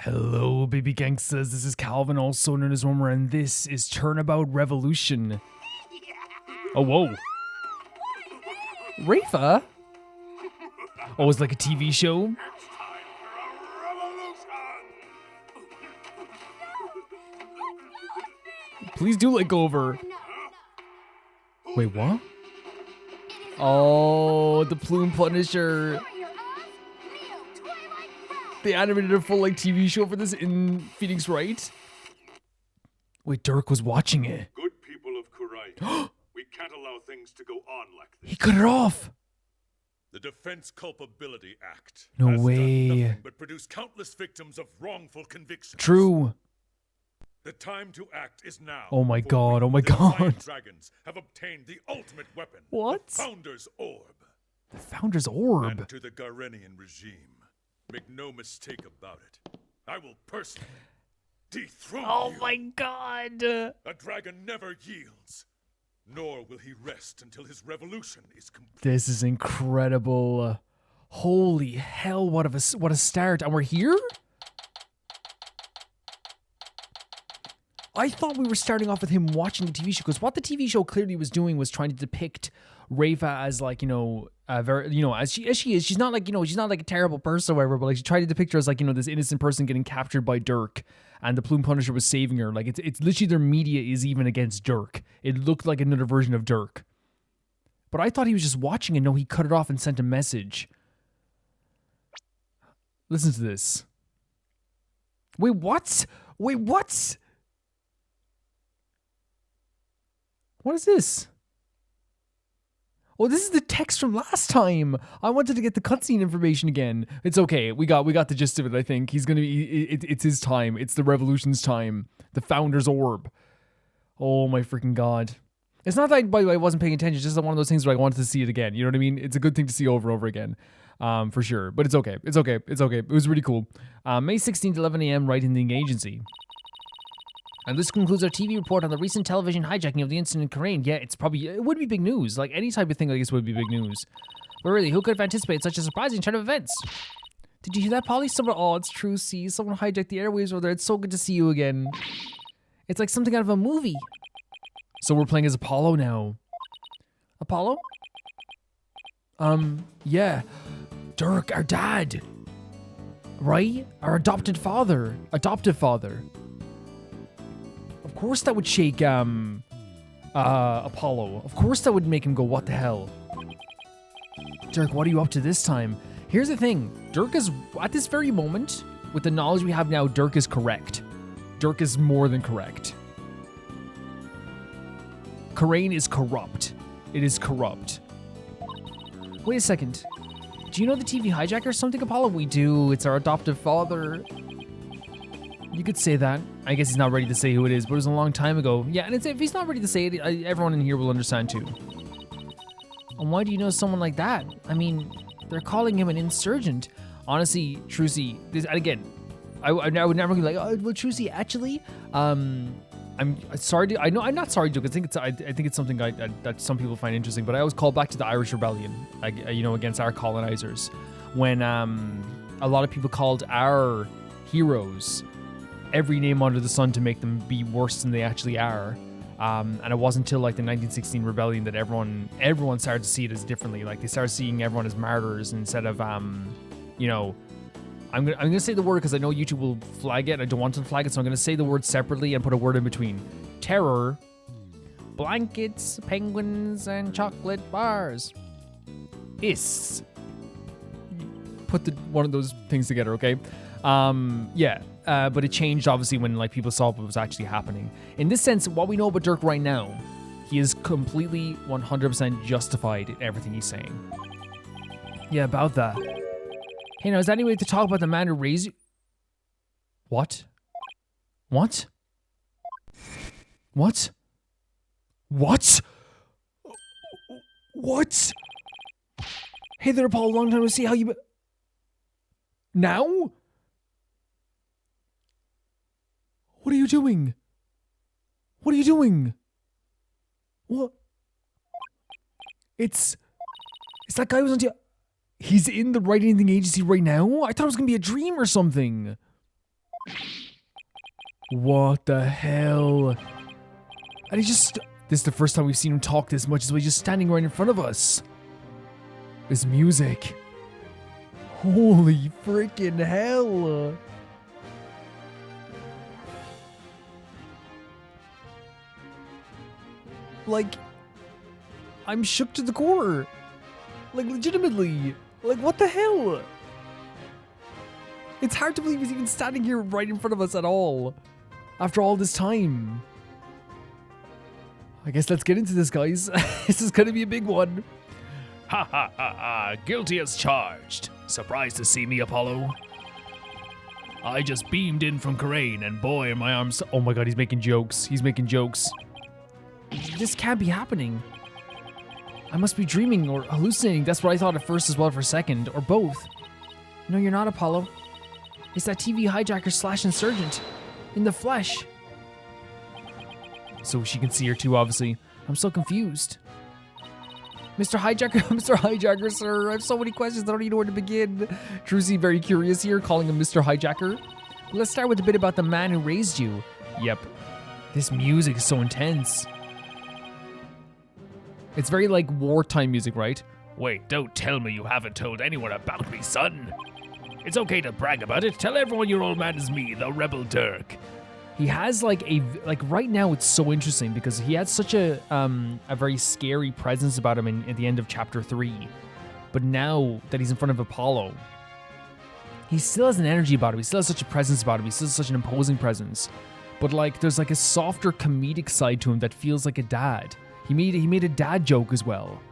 Hello, baby gangsters. This is Calvin, also known as Homer, and this is Turnabout Revolution. Oh, whoa. Rafa? Oh, it's like a TV show? Please do let go of her. Wait, what? Oh, the Plume Punisher. They animated a full TV show for this in Phoenix Wright. Wait, Dhurke was watching it. Good people of Wright, we can't allow things to go on like this. He cut it off. The Defense Culpability Act No has way. done nothing but produce countless victims of wrongful convictions. True. The time to act is now. Oh my for god, we, oh my the Lion god. Dragons have obtained the ultimate weapon. What? The Founder's Orb. The Founder's Orb. And to the Garenian regime, make no mistake about it, I will personally dethrone you. My god. A dragon never yields, nor will he rest until his revolution is complete. This is incredible. Holy hell, what a start. And we're here? I thought we were starting off with him watching the TV show, because what the TV show clearly was doing was trying to depict Rafa as very, as she is. She's not she's not like a terrible person or whatever, but like she tried to depict her as this innocent person getting captured by Dhurke, and the Plume Punisher was saving her. Like it's literally their media is even against Dhurke. It looked like another version of Dhurke. But I thought he was just watching, and no, he cut it off and sent a message. Listen to this. Wait, what? Wait, what? What is this? Oh, this is the text from last time. I wanted to get the cutscene information again. It's okay. We got the gist of it, I think. He's going to be... It's his time. It's the revolution's time. The Founder's Orb. Oh, my freaking god. It's not that, by the way, I wasn't paying attention. It's just one of those things where I wanted to see it again. You know what I mean? It's a good thing to see over and over again. For sure. But it's okay. It's okay. It's okay. It was really cool. May 16th, 11 a.m., right in the agency. And this concludes our TV report on the recent television hijacking of the incident in Korean. Yeah, it would be big news. Like, any type of thing like this would be big news. But really, who could have anticipated such a surprising turn of events? Did you hear that, Polly? It's true, see. Someone hijacked the airwaves over there. It's so good to see you again. It's like something out of a movie. So we're playing as Apollo now. Apollo? Yeah. Dhurke, our dad. Right? Our adoptive father. Of course that would shake Apollo. Of course that would make him go, what the hell? Dhurke, what are you up to this time? Here's the thing. Dhurke is, at this very moment, with the knowledge we have now, Dhurke is correct. Dhurke is more than correct. Korean is corrupt. It is corrupt. Wait a second. Do you know the TV hijacker or something, Apollo? We do. It's our adoptive father. You could say that. I guess he's not ready to say who it is, but it was a long time ago. Yeah, and if he's not ready to say it, everyone in here will understand too. And why do you know someone like that? I mean, they're calling him an insurgent. Honestly, Trucy, I would never be like, oh, well, Trucy, actually, I'm sorry. I'm not sorry, Duke. I think it's something that some people find interesting. But I always call back to the Irish Rebellion, against our colonizers, when a lot of people called our heroes every name under the sun to make them be worse than they actually are. And it wasn't until the 1916 rebellion that everyone started to see it as differently. Like they started seeing everyone as martyrs instead of I'm gonna say the word because I know YouTube will flag it. I don't want to flag it, so I'm gonna say the word separately and put a word in between. Terror, blankets, penguins, and chocolate bars. Is. Put one of those things together, okay? But it changed obviously when people saw what was actually happening. In this sense, what we know about Dhurke right now, he is completely 100% justified in everything he's saying. Yeah, about that. Hey, now, is there any way to talk about the man who raised you? What? What? What? What? What? Hey there, Paul. Long time to see. How you been? Now? What are you doing? What are you doing? What? It's that guy who was on He's in the Wright Anything agency right now? I thought it was going to be a dream or something. What the hell? And he just... This is the first time we've seen him talk this much, as well. He's just standing right in front of us. This music. Holy freaking hell. Like, I'm shook to the core. Like, legitimately. Like, what the hell? It's hard to believe he's even standing here right in front of us at all. After all this time. I guess let's get into this, guys. This is gonna be a big one. Ha ha ha ha, guilty as charged. Surprised to see me, Apollo? I just beamed in from Karain, and boy, my arms... Oh my god, he's making jokes. He's making jokes. This can't be happening. I must be dreaming or hallucinating. That's what I thought at first as well for a second. Or both. No, you're not, Apollo. It's that TV hijacker slash insurgent. In the flesh. So she can see her too, obviously. I'm so confused. Mr. Hijacker, Mr. Hijacker, sir. I have so many questions. I don't even know where to begin. Trucy very curious here, calling him Mr. Hijacker. Let's start with a bit about the man who raised you. Yep. This music is so intense. It's very like wartime music, right? Wait, don't tell me you haven't told anyone about me, son. It's okay to brag about it. Tell everyone your old man is me, the rebel Dhurke. He has like right now it's so interesting because he had such a very scary presence about him at the end of chapter 3. But now that he's in front of Apollo, he still has an energy about him. He still has such a presence about him. He still has such an imposing presence. But like there's like a softer comedic side to him that feels like a dad. He made a dad joke as well.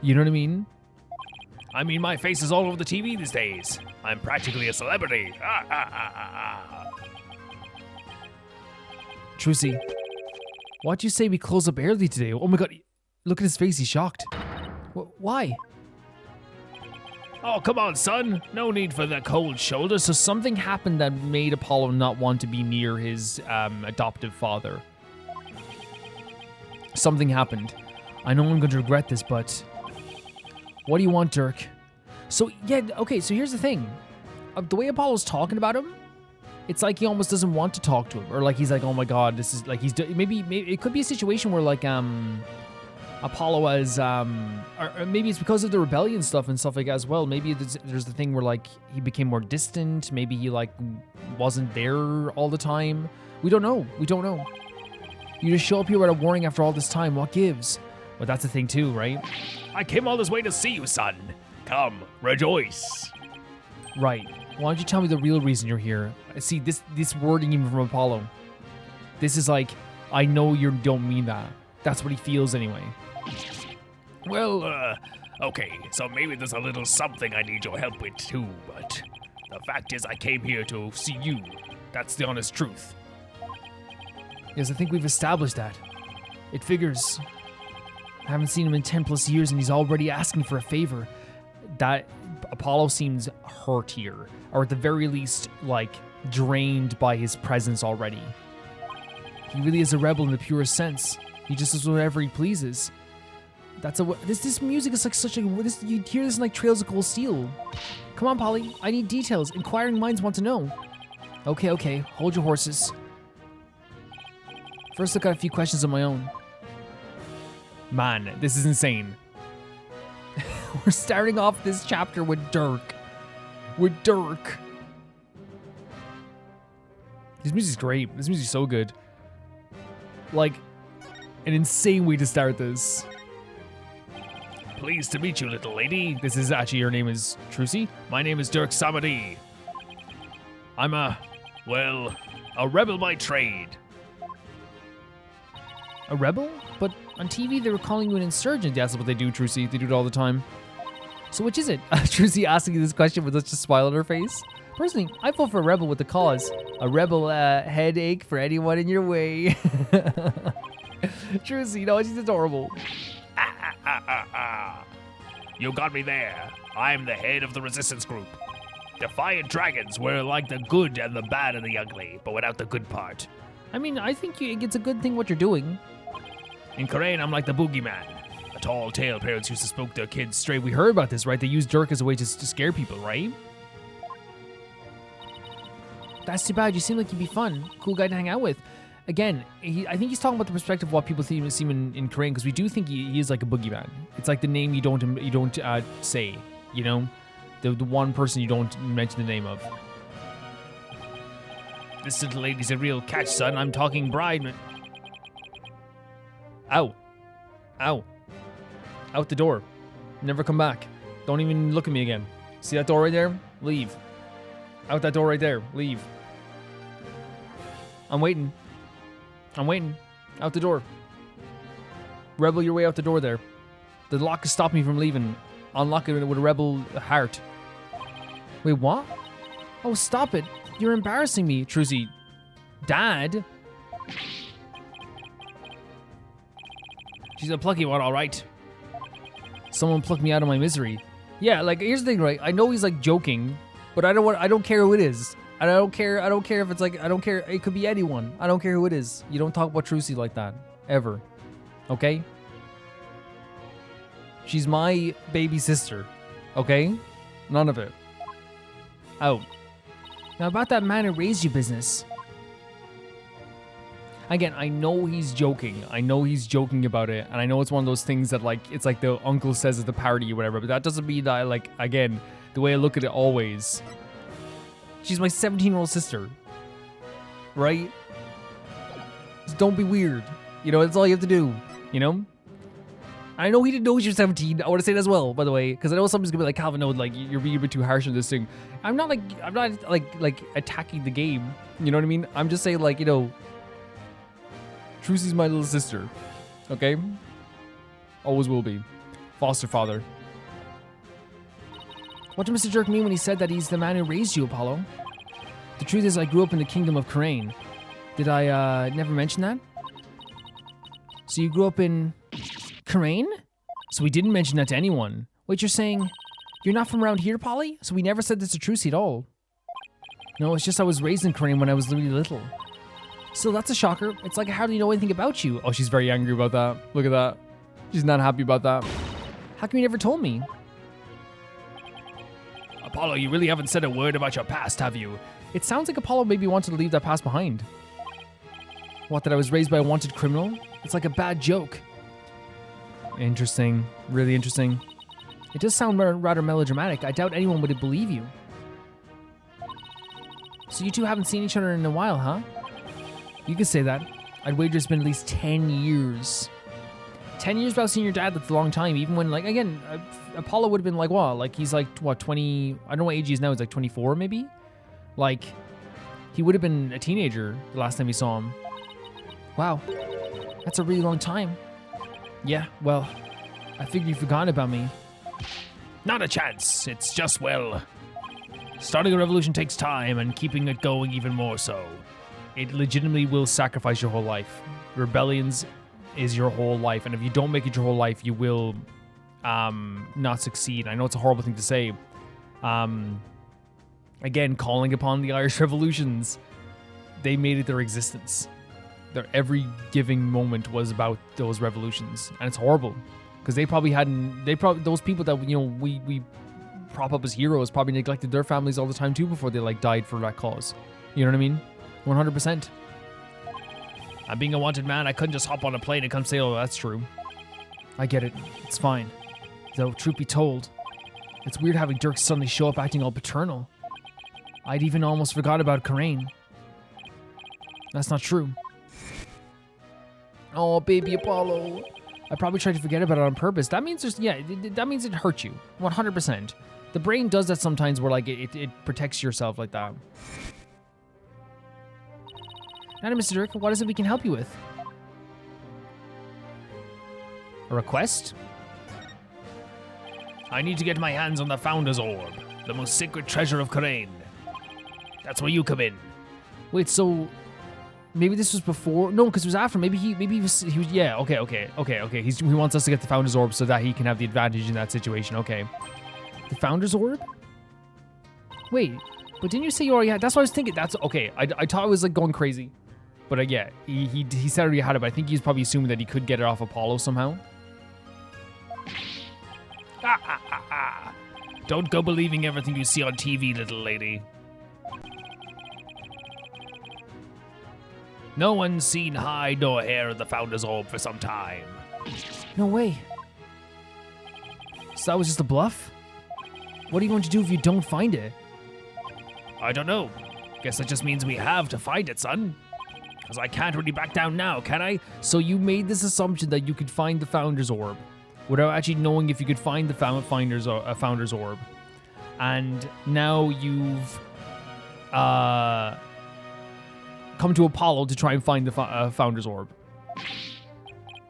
You know what I mean? I mean, my face is all over the TV these days. I'm practically a celebrity. Ah, ah, ah, ah, ah. Trucy, why'd you say we close up early today? Oh my god, look at his face, he's shocked. Why? Oh, come on, son. No need for the cold shoulder. So something happened that made Apollo not want to be near his adoptive father. Something happened. I know I'm going to regret this, but... What do you want, Dhurke? So, yeah, okay, so here's the thing. The way Apollo's talking about him, it's like he almost doesn't want to talk to him. Or like he's like, oh my god, this is like he's... Maybe it could be a situation where like, Apollo has... or maybe it's because of the rebellion stuff and stuff like that as well. Maybe there's the thing where like he became more distant. Maybe he like wasn't there all the time. We don't know. We don't know. You just show up here without a warning after all this time. What gives? But that's the thing too, right? I came all this way to see you, son. Come, rejoice. Right. Why don't you tell me the real reason you're here? See, this wording even from Apollo. This is like, I know you don't mean that. That's what he feels anyway. Well, okay, so maybe there's a little something I need your help with too, but the fact is I came here to see you. That's the honest truth. Yes, I think we've established that. It figures. I haven't seen him in 10 plus years and he's already asking for a favor. That Apollo seems hurt here, or at the very least, like, drained by his presence already. He really is a rebel in the purest sense. He just does whatever he pleases. This music is like such a... you hear this in like Trails of Cold Steel. Come on, Polly. I need details. Inquiring minds want to know. Okay. Hold your horses. First, I've got a few questions of my own. Man, this is insane. We're starting off this chapter with Dhurke. This music's great. This music's so good. Like, an insane way to start this. Pleased to meet you, little lady. This is actually, your name is Trucy? My name is Dhurke Samadi. I'm a rebel by trade. A rebel? But on TV they were calling you an insurgent. That's what they do, Trucy. They do it all the time. So which is it? Trucy asking you this question with just a smile on her face. Personally, I vote for a rebel with a cause. A rebel headache for anyone in your way. Trucy, no, she's adorable. You got me there. I'm the head of the resistance group. Defiant dragons were like the good and the bad and the ugly, but without the good part. I mean, I think it's a good thing what you're doing. In Karain, I'm like the boogeyman. A tall tale parents used to spook their kids straight. We heard about this, right? They used Dhurke as a way to scare people, right? That's too bad. You seem like you'd be fun. Cool guy to hang out with. Again, I think he's talking about the perspective of what people see him in Korean, because we do think he is like a boogeyman. It's like the name you don't say, you know? The one person you don't mention the name of. This little lady's a real catch, son. I'm talking bride. Ow. Ow. Out the door. Never come back. Don't even look at me again. See that door right there? Leave. Out that door right there. Leave. I'm waiting. I'm waiting. Out the door. Rebel your way out the door there. The lock is stopping me from leaving. Unlock it with a rebel heart. Wait, what? Oh, stop it. You're embarrassing me, Trucy. Dad? She's a plucky one, all right. Someone plucked me out of my misery. Yeah, like, here's the thing, right? I know he's like joking, but I don't care who it is. And I don't care if it's like, I don't care. It could be anyone. I don't care who it is. You don't talk about Trucy like that. Ever. Okay? She's my baby sister. Okay? None of it. Out. Now about that man who raised you business. Again, I know he's joking. I know he's joking about it. And I know it's one of those things that, like, it's like the uncle says at the party or whatever. But that doesn't mean that, like, again, the way I look at it always. She's my 17-year-old sister. Right? Just don't be weird. You know, that's all you have to do. You know? I know he didn't know she was 17. I want to say that as well, by the way, because I know somebody's gonna be like, Calvin, no, like, you're being a bit too harsh on this thing. I'm not attacking the game. You know what I mean? I'm just saying, like, you know, Trucy's my little sister. Okay? Always will be. Foster father. What did Mr. Dhurke mean when he said that he's the man who raised you, Apollo? The truth is, I grew up in the kingdom of Crane. Did I never mention that? So you grew up in Crane? So we didn't mention that to anyone. Wait, you're saying you're not from around here, Polly? So we never said this to Trucy at all. No, it's just I was raised in Crane when I was really little. So that's a shocker. It's like, how do you know anything about you? Oh, she's very angry about that. Look at that. She's not happy about that. How come you never told me? Apollo, you really haven't said a word about your past, have you? It sounds like Apollo maybe wanted to leave that past behind. What, that I was raised by a wanted criminal? It's like a bad joke. Interesting. Really interesting. It does sound rather melodramatic. I doubt anyone would believe you. So you two haven't seen each other in a while, huh? You could say that. I'd wager it's been at least 10 years. 10 years without seeing your dad, that's a long time. Even when, like, again, Apollo would have been like, what? Like, he's like, what, 20... I don't know what age he is now. He's like 24, maybe? Like, he would have been a teenager the last time we saw him. Wow. That's a really long time. Yeah, well, I figured you'd forgotten about me. Not a chance. It's just, well, starting a revolution takes time and keeping it going even more so. It legitimately will sacrifice your whole life. Rebellions is your whole life, and if you don't make it your whole life, you will not succeed. I know it's a horrible thing to say. Again, calling upon the Irish revolutions, they made it their existence. Their every giving moment was about those revolutions, and it's horrible because they probably those people that, you know, we prop up as heroes probably neglected their families all the time too before they, like, died for that cause. You know what I mean? 100%. And being a wanted man, I couldn't just hop on a plane and come say, oh, that's true. I get it. It's fine. Though, truth be told, it's weird having Dhurke suddenly show up acting all paternal. I'd even almost forgot about Karain. That's not true. Oh, baby Apollo. I probably tried to forget about it on purpose. That means that means it hurt you. 100%. The brain does that sometimes where, like, it protects yourself like that. Now, Mr. Dhurke, what is it we can help you with? A request? I need to get my hands on the Founder's Orb, the most sacred treasure of Karain. That's where you come in. Wait, so maybe this was before? No, because it was after. Maybe he was. Yeah. Okay. He wants us to get the Founder's Orb so that he can have the advantage in that situation. Okay. The Founder's Orb? Wait, but didn't you say you already had? That's what I was thinking. That's okay. I thought I was, like, going crazy. But yeah, he said already had it, but I think he's probably assuming that he could get it off Apollo somehow. Don't go believing everything you see on TV, little lady. No one's seen hide nor hair of the Founder's Orb for some time. No way. So that was just a bluff? What are you going to do if you don't find it? I don't know. Guess that just means we have to find it, son. Because I can't really back down now, can I? So you made this assumption that you could find the Founder's Orb without actually knowing if you could find the Founder's Orb. And now you've come to Apollo to try and find the Founder's Orb.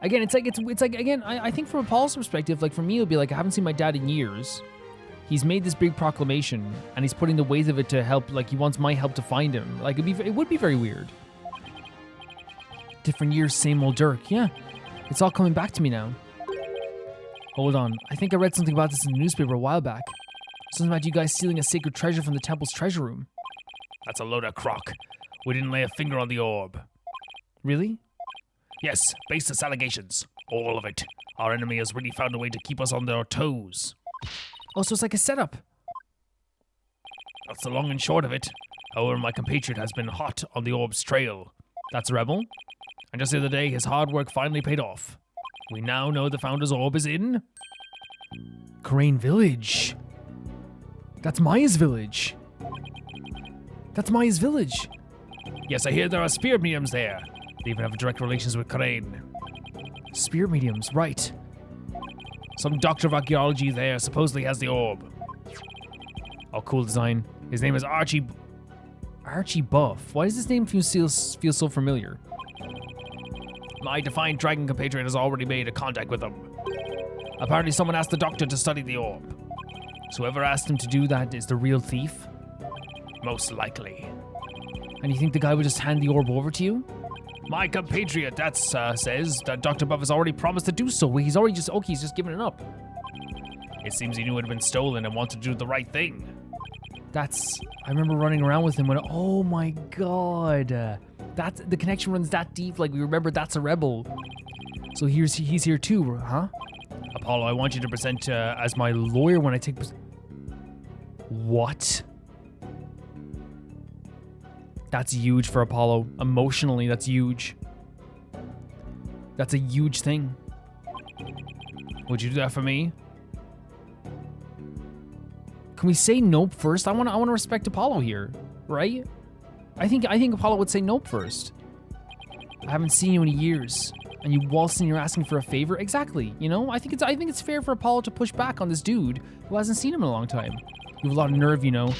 Again, it's like again, I think from Apollo's perspective, like for me, it'll be like I haven't seen my dad in years. He's made this big proclamation, and he's putting the weight of it to help. Like he wants my help to find him. Like it would be very weird. Different years, same old Dhurke. Yeah, it's all coming back to me now. Hold on, I think I read something about this in the newspaper a while back. Something about you guys stealing a sacred treasure from the temple's treasure room. That's a load of crock. We didn't lay a finger on the orb. Really? Yes, baseless allegations. All of it. Our enemy has really found a way to keep us on their toes. Oh, so it's like a setup. That's the long and short of it. However, my compatriot has been hot on the orb's trail. That's a rebel? And just the other day, his hard work finally paid off. We now know the Founder's Orb is in... Crane Village. That's Maya's village. That's Maya's village. Yes, I hear there are spirit mediums there. They even have direct relations with Crane. Spirit mediums, right. Some doctor of archaeology there supposedly has the orb. Oh, cool design. His name is Archie Buff. Why does this name feel so familiar? My defiant dragon compatriot has already made a contact with him. Apparently someone asked the doctor to study the orb. So whoever asked him to do that is the real thief? Most likely. And you think the guy would just hand the orb over to you? My compatriot, says that Dr. Buff has already promised to do so. So he's already just, okay, he's just giving it up. It seems he knew it had been stolen and wanted to do the right thing. I remember running around with him when, oh my god. The connection runs that deep, like we remember that's a rebel. So he's here too, huh? Apollo, I want you to present As my lawyer when I take... What? That's huge for Apollo. Emotionally, that's huge. That's a huge thing. Would you do that for me? Can we say nope first? I want to respect Apollo here, right? I think Apollo would say nope first. I haven't seen you in years, and you waltz in, you're asking for a favor. Exactly. You know, I think it's fair for Apollo to push back on this dude who hasn't seen him in a long time. You have a lot of nerve, you know.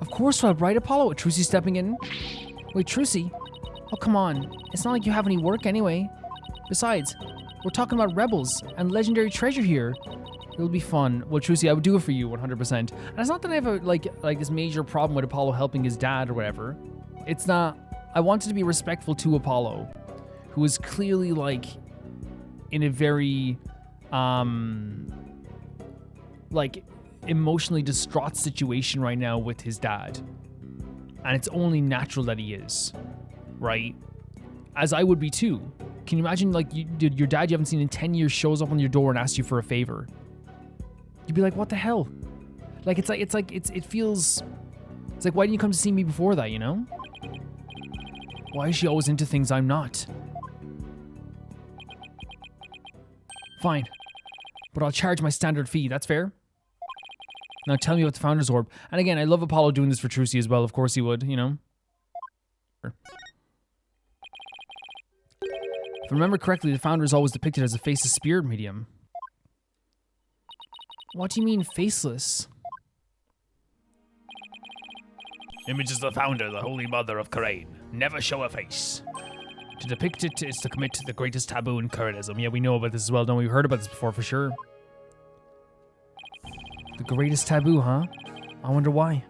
Of course, right, Apollo? Trucy stepping in. Wait, Trucy? Oh, come on. It's not like you have any work anyway. Besides, we're talking about rebels and legendary treasure here. It'll be fun. Well, Trucy, I would do it for you 100%. And it's not that I have a, like this major problem with Apollo helping his dad or whatever. It's not. I wanted to be respectful to Apollo, who is clearly like in a very like emotionally distraught situation right now with his dad. And it's only natural that he is, right? As I would be too. Can you imagine like your dad you haven't seen in 10 years shows up on your door and asks you for a favor? You'd be like, what the hell? Like it feels like, why didn't you come to see me before that, you know? Why is she always into things I'm not? Fine. But I'll charge my standard fee, that's fair? Now tell me about the Founder's Orb. And again, I love Apollo doing this for Trucy as well. Of course he would, you know? If I remember correctly, the Founder is always depicted as a faceless spirit medium. What do you mean, faceless? Images of the Founder, the Holy Mother of Crane. Never show a face. To depict it is to commit the greatest taboo in Curdism. Yeah, we know about this as well, don't we? We've heard about this before for sure. The greatest taboo, huh? I wonder why.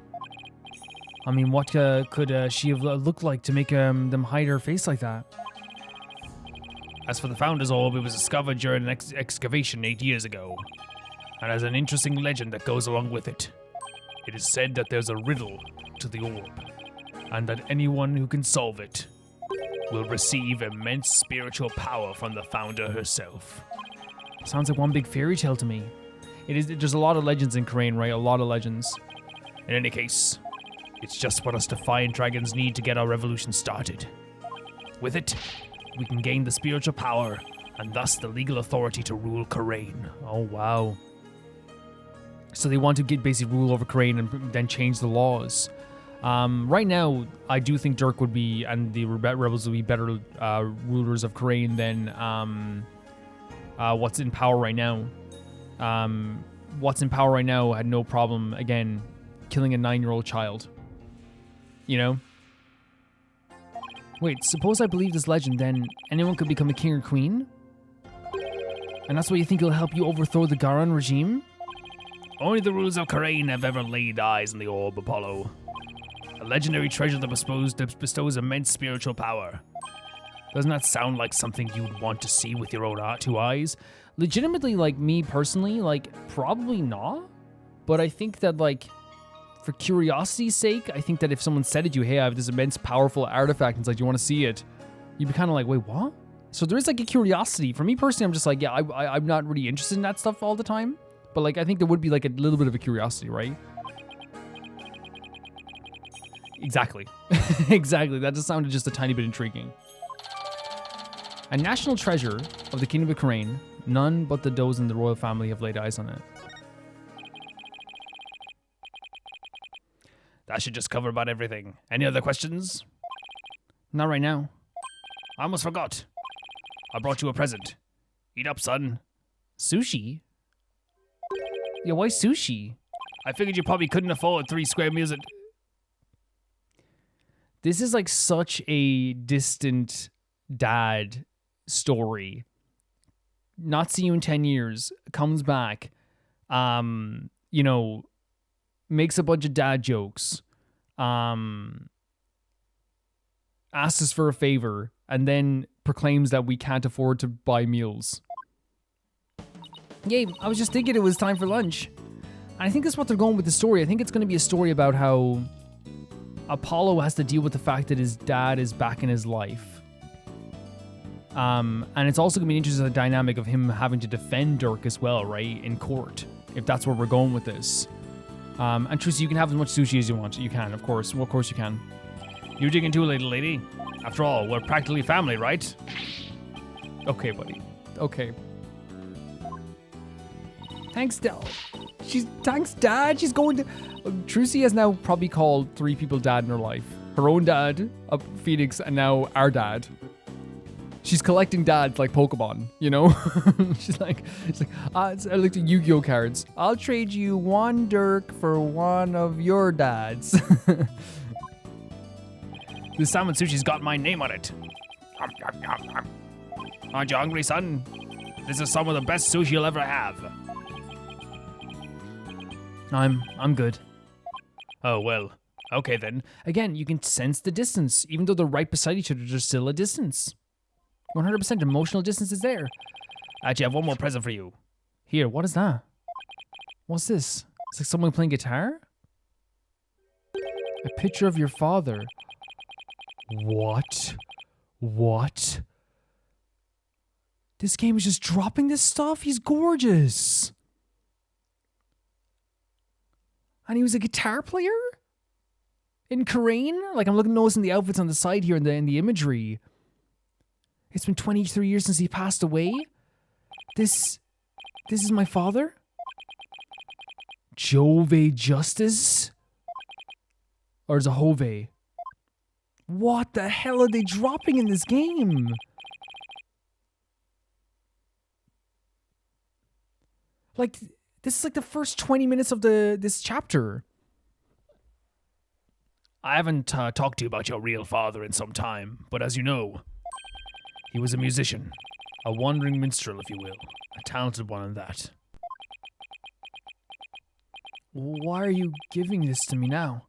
I mean, what could she have looked like to make them hide her face like that? As for the Founder's Orb, it was discovered during an excavation 8 years ago, and has an interesting legend that goes along with it. It is said that there's a riddle to the orb, and that anyone who can solve it will receive immense spiritual power from the Founder herself. Sounds like one big fairy tale to me. There's a lot of legends in Crane, right? A lot of legends. In any case, it's just what us defiant dragons need to get our revolution started. With it, we can gain the spiritual power and thus the legal authority to rule Karain. Oh, wow. So they want to get basic rule over Karain and then change the laws. Right now, I do think Dhurke would be, and the rebels would be better rulers of Karain than what's in power right now. What's in power right now had no problem, again, killing a 9-year-old child. You know? Wait, suppose I believe this legend, then anyone could become a king or queen? And that's why you think it'll help you overthrow the Garan regime? Only the rulers of Karain have ever laid eyes on the orb, Apollo. A legendary treasure that bestows immense spiritual power. Doesn't that sound like something you'd want to see with your own 2 eyes? Legitimately, like, me personally, like, probably not. But I think that, like, for curiosity's sake, I think that if someone said to you, hey, I have this immense powerful artifact, and it's like, do you want to see it? You'd be kind of like, wait, what? So there is, like, a curiosity. For me personally, I'm just like, yeah, I'm not really interested in that stuff all the time. But, like, I think there would be, like, a little bit of a curiosity, right? Exactly. Exactly. That just sounded just a tiny bit intriguing. A national treasure of the Kingdom of Karain. None but the those in the royal family have laid eyes on it. That should just cover about everything. Any other questions? Not right now. I almost forgot. I brought you a present. Eat up, son. Sushi? Yeah, why sushi? I figured you probably couldn't afford 3 square meals at... This is like such a distant dad story. Not see you in 10 years. Comes back. You know, makes a bunch of dad jokes. Asks us for a favor. And then proclaims that we can't afford to buy meals. Yay, I was just thinking it was time for lunch. And I think that's what they're going with the story. I think it's going to be a story about how Apollo has to deal with the fact that his dad is back in his life. And it's also going to be an interesting dynamic of him having to defend Dhurke as well, right? In court, if that's where we're going with this. And Trucy, you can have as much sushi as you want. You can, of course. Well, of course you can. You digging too, little lady? After all, we're practically family, right? Okay, buddy. Okay. Thanks, Dad. Thanks, Dad. She's going to... Trucy has now probably called 3 people dad in her life. Her own dad, Phoenix, and now our dad. She's collecting dads like Pokemon, you know? she's like, I looked at Yu-Gi-Oh cards. I'll trade you 1 Dhurke for 1 of your dads. This salmon sushi's got my name on it. Aren't you hungry, son? This is some of the best sushi you'll ever have. I'm good. Oh, well. Okay, then. Again, you can sense the distance. Even though they're right beside each other, there's still a distance. 100% emotional distance is there. Actually, I have one more present for you. Here, what is that? What's this? It's like someone playing guitar? A picture of your father. What? What? This game is just dropping this stuff? He's gorgeous. And he was a guitar player? In Karain? Like, I'm noticing the outfits on the side here in the imagery. It's been 23 years since he passed away? This is my father? Jove Justice? Or is it Jove? What the hell are they dropping in this game? Like, this is like the first 20 minutes of this chapter. I haven't talked to you about your real father in some time, but as you know, he was a musician, a wandering minstrel, if you will, a talented one in that. Why are you giving this to me now?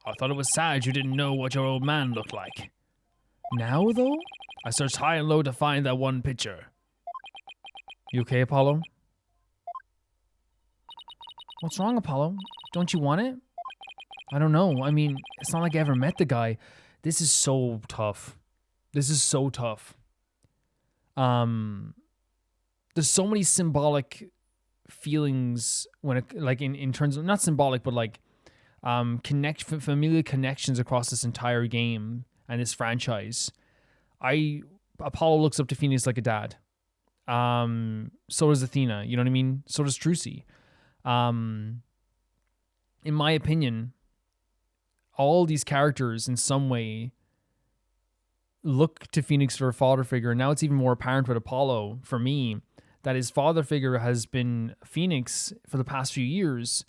I thought it was sad you didn't know what your old man looked like. Now, though? I searched high and low to find that one picture. You okay, Apollo? What's wrong, Apollo? Don't you want it? I don't know. I mean, it's not like I ever met the guy. This is so tough. This is so tough. There's so many symbolic feelings when it, like in terms of, not symbolic, but like familiar connections across this entire game and this franchise. Apollo looks up to Phoenix like a dad. So does Athena, you know what I mean? So does Trucy. In my opinion, all these characters in some way look to Phoenix for a father figure. And now it's even more apparent with Apollo, for me, that his father figure has been Phoenix for the past few years.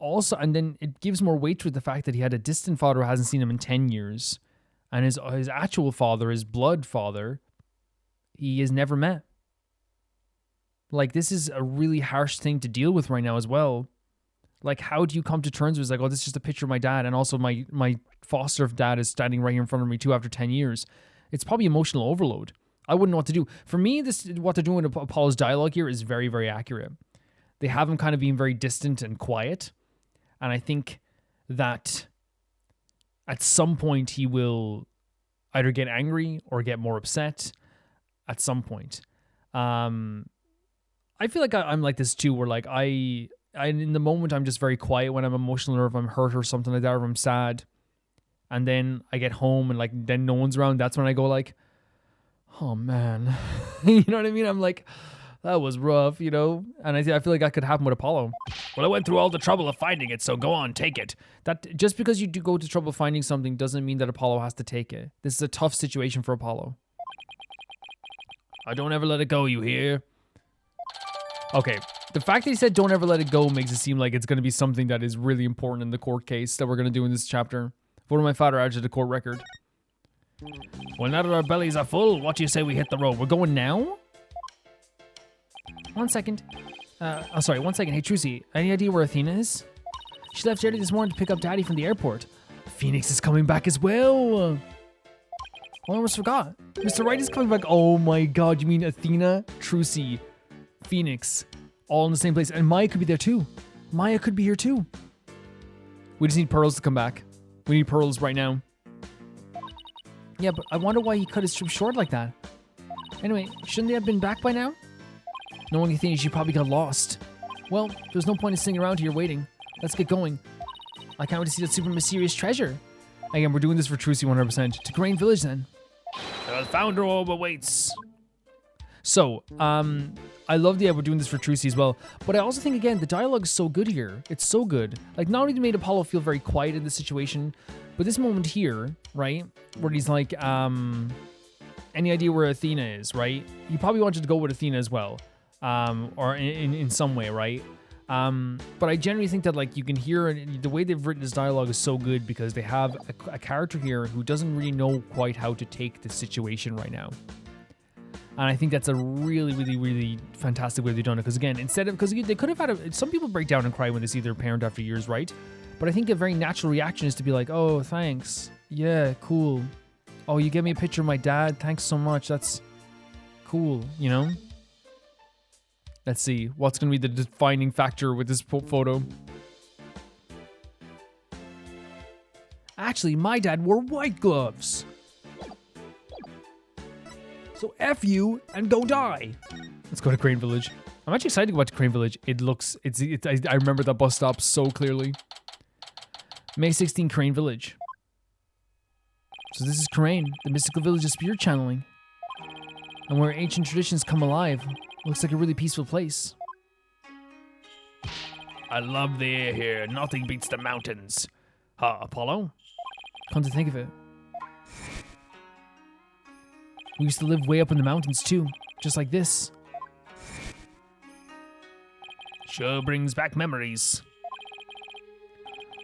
Also, and then it gives more weight to the fact that he had a distant father who hasn't seen him in 10 years. And his actual father, his blood father, he has never met. Like, this is a really harsh thing to deal with right now as well. Like, how do you come to terms with, it's like, oh, this is just a picture of my dad, and also my foster dad is standing right here in front of me too after 10 years. It's probably emotional overload. I wouldn't know what to do. For me, what they're doing in Apollo's dialogue here is very, very accurate. They have him kind of being very distant and quiet, and I think that at some point he will either get angry or get more upset at some point. I feel like I'm like this too, where like I in the moment I'm just very quiet when I'm emotional or if I'm hurt or something like that, or if I'm sad. And then I get home and like then no one's around. That's when I go like, oh man, you know what I mean? I'm like, that was rough, you know? And I feel like that could happen with Apollo. Well, I went through all the trouble of finding it, so go on, take it. That just because you do go to trouble finding something doesn't mean that Apollo has to take it. This is a tough situation for Apollo. I don't ever let it go, you hear? Okay, the fact that he said don't ever let it go makes it seem like it's going to be something that is really important in the court case that we're going to do in this chapter. Vote of my father added to the court record. Well, now that our bellies are full, what do you say we hit the road? We're going now? 1 second. Sorry, 1 second. Hey, Trucy, any idea where Athena is? She left early this morning to pick up Daddy from the airport. Phoenix is coming back as well. I almost forgot. Mr. Wright is coming back. Oh my god, you mean Athena, Trucy, Phoenix, all in the same place. And Maya could be there too. Maya could be here too. We just need Pearls to come back. We need Pearls right now. Yeah, but I wonder why he cut his trip short like that. Anyway, shouldn't they have been back by now? Knowing Athena, she probably got lost. Well, there's no point in sitting around here waiting. Let's get going. I can't wait to see that super mysterious treasure. Again, we're doing this for Trucy 100%. To Grain Village then. The founder orb awaits. So, I love the idea we're doing this for Trucy as well. But I also think, again, the dialogue is so good here. It's so good. Like, not only they made Apollo feel very quiet in this situation, but this moment here, right, where he's like, any idea where Athena is, right? He probably wanted to go with Athena as well, or in some way, right? But I generally think that, like, you can hear the way they've written this dialogue is so good because they have a character here who doesn't really know quite how to take the situation right now. And I think that's a really, really, really fantastic way they've done it. Because again, because they could have had some people break down and cry when they see their parent after years, right? But I think a very natural reaction is to be like, oh, thanks. Yeah, cool. Oh, you gave me a picture of my dad. Thanks so much. That's cool, you know? Let's see. What's going to be the defining factor with this photo? Actually, my dad wore white gloves. So F you and go die. Let's go to Crane Village. I'm actually excited to go back to Crane Village. I remember that bus stop so clearly. May 16, Crane Village. So this is Crane, the mystical village of spirit channeling. And where ancient traditions come alive. Looks like a really peaceful place. I love the air here. Nothing beats the mountains. Apollo? Come to think of it. We used to live way up in the mountains too, just like this. Sure brings back memories.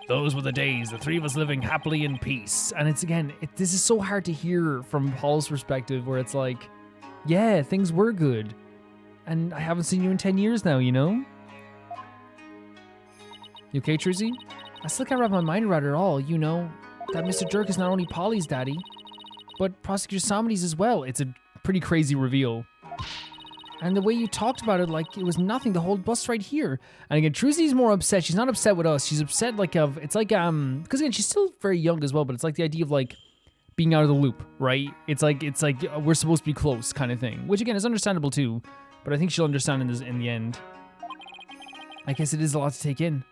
Those were the days, the three of us living happily in peace. And it's again, this is so hard to hear from Paul's perspective where it's like, yeah, things were good. And I haven't seen you in 10 years now, you know? You okay, Trucy? I still can't wrap my mind around it all, you know? That Mr. Dhurke is not only Polly's daddy, but Prosecutor Somebody's as well. It's a pretty crazy reveal. And the way you talked about it, like it was nothing, the whole bus right here. And again, Trucy's more upset. She's not upset with us. She's upset it's like, because again, she's still very young as well, but it's like the idea of like being out of the loop, right? It's like we're supposed to be close kind of thing, which again is understandable too, but I think she'll understand in the end. I guess it is a lot to take in.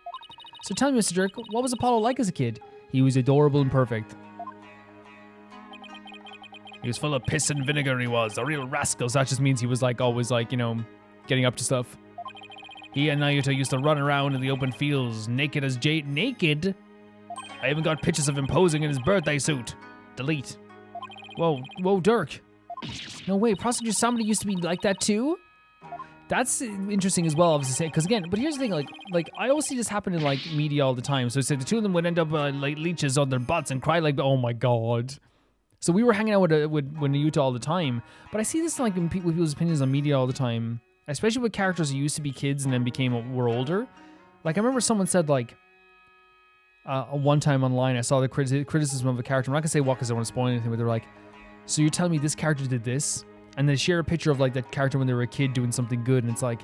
So tell me, Mr. Dhurke, what was Apollo like as a kid? He was adorable and perfect. He was full of piss and vinegar, he was. A real rascal. So that just means he was like always like, you know, getting up to stuff. He and Naruto used to run around in the open fields, naked as Jade. Naked? I even got pictures of him posing in his birthday suit. Delete. Whoa, Dhurke. No way, Prosecutor Samadi used to be like that too? That's interesting as well, obviously, because again, but here's the thing, like I always see this happen in like media all the time. So it said the two of them would end up like leeches on their butts and cry like, oh my god. So we were hanging out with Naruto all the time, but I see this like with people's opinions on media all the time, especially with characters who used to be kids and then were older. Like I remember someone said like, one time online I saw the criticism of a character. I'm not gonna say what because I don't want to spoil anything, but they're like, so you're telling me this character did this? And they share a picture of like that character when they were a kid doing something good, and it's like,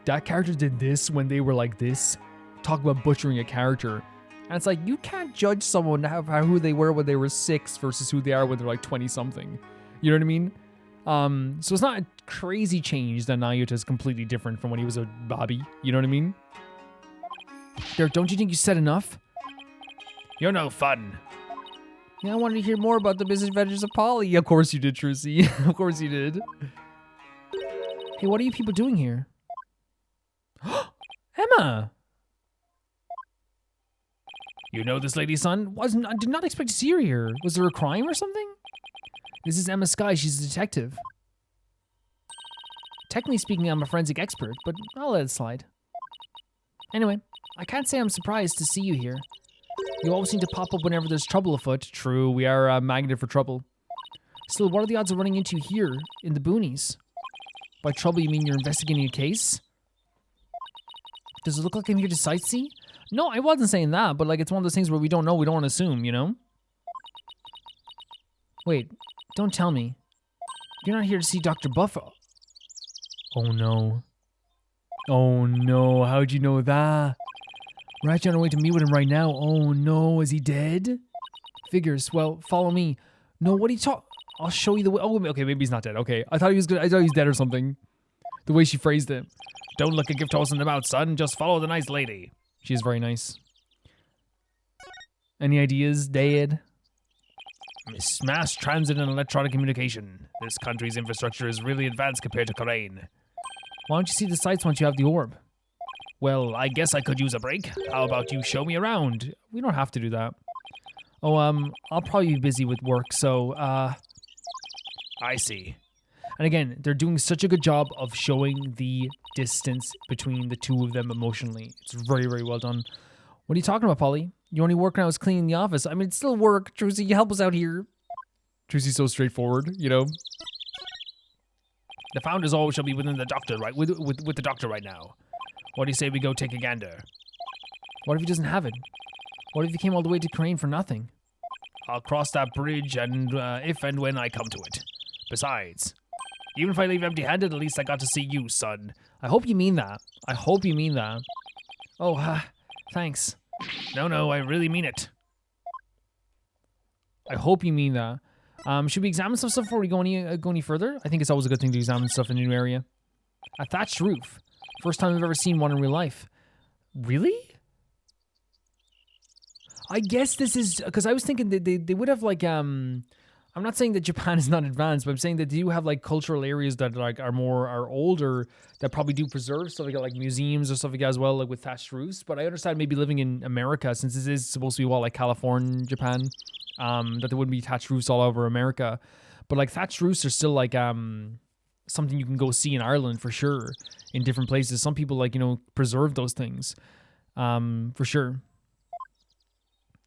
that character did this when they were like this? Talk about butchering a character. And it's like, you can't judge someone who they were when they were 6 versus who they are when they're like 20 something. You know what I mean? So it's not a crazy change that Naruto is completely different from when he was a Bobby. You know what I mean? Derek, don't you think you said enough? You're no fun. Yeah, I wanted to hear more about the misadventures of Polly. Of course you did, Trucy. Of course you did. Hey, what are you people doing here? Emma! You know this lady, son? I did not expect to see her here. Was there a crime or something? This is Emma Sky. She's a detective. Technically speaking, I'm a forensic expert, but I'll let it slide. Anyway, I can't say I'm surprised to see you here. You always seem to pop up whenever there's trouble afoot. True, we are a magnet for trouble. Still, what are the odds of running into here in the boonies? By trouble, you mean you're investigating a case? Does it look like I'm here to sightsee? No, I wasn't saying that, but like it's one of those things where we don't know, we don't want to assume, you know? Wait, don't tell me. You're not here to see Dr. Buffer. Oh no. Oh no, how'd you know that? We're actually on our way to meet with him right now. Oh no, is he dead? Figures. Well, follow me. No, what are you talking? I'll show you the way. Oh, okay, maybe he's not dead. Okay, I thought he was good. I thought he was dead or something. The way she phrased it. Don't look a gift horse in the mouth, son. Just follow the nice lady. She is very nice. Any ideas, Dad? Mass transit and electronic communication. This country's infrastructure is really advanced compared to Korean. Why don't you see the sights once you have the orb? Well, I guess I could use a break. How about you show me around? We don't have to do that. Oh, I'll probably be busy with work, so, I see. And again, they're doing such a good job of showing the distance between the two of them emotionally. It's very, very well done. What are you talking about, Polly? You only work when I was cleaning the office. I mean, it's still work. Trucy, you help us out here. Trucy's so straightforward, you know? The founders all shall be within the doctor, right? With the doctor right now. What do you say we go take a gander? What if he doesn't have it? What if he came all the way to Crane for nothing? I'll cross that bridge and if and when I come to it. Besides, even if I leave empty-handed, at least I got to see you, son. I hope you mean that. I hope you mean that. Oh, thanks. No, I really mean it. I hope you mean that. Should we examine some stuff before we go any further? I think it's always a good thing to examine stuff in a new area. A thatched roof. First time I've ever seen one in real life. Really? I guess this is because I was thinking that they would have like I'm not saying that Japan is not advanced, but I'm saying that they do have like cultural areas that like are older that probably do preserve stuff like museums or stuff like that as well, like with thatched roofs. But I understand maybe living in America, since this is supposed to be like California, Japan, that there wouldn't be thatched roofs all over America. But like thatched roofs are still like something you can go see in Ireland for sure, in different places. Some people like, preserve those things, for sure.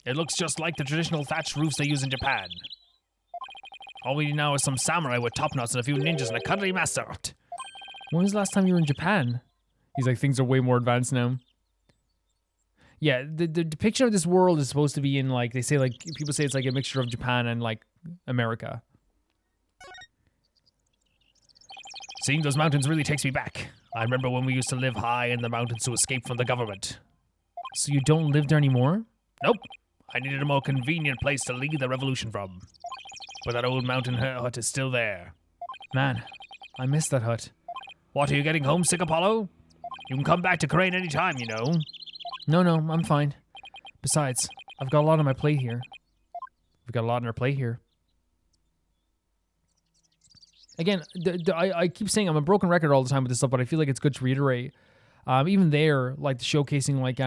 It looks just like the traditional thatched roofs they use in Japan. All we need now is some samurai with top knots and a few ninjas and a cuddly mascot. When was the last time you were in Japan? He's like, things are way more advanced now. Yeah, the depiction of this world is supposed to be in like, they say like, people say it's like a mixture of Japan and like America. Seeing those mountains really takes me back. I remember when we used to live high in the mountains to escape from the government. So you don't live there anymore? Nope. I needed a more convenient place to lead the revolution from. But that old mountain hut is still there. Man, I miss that hut. What, are you getting homesick, Apollo? You can come back to Crane anytime, you know. No, I'm fine. Besides, I've got a lot on my plate here. We've got a lot on our plate here. Again, I keep saying I'm a broken record all the time with this stuff, but I feel like it's good to reiterate. Even there, like showcasing, like,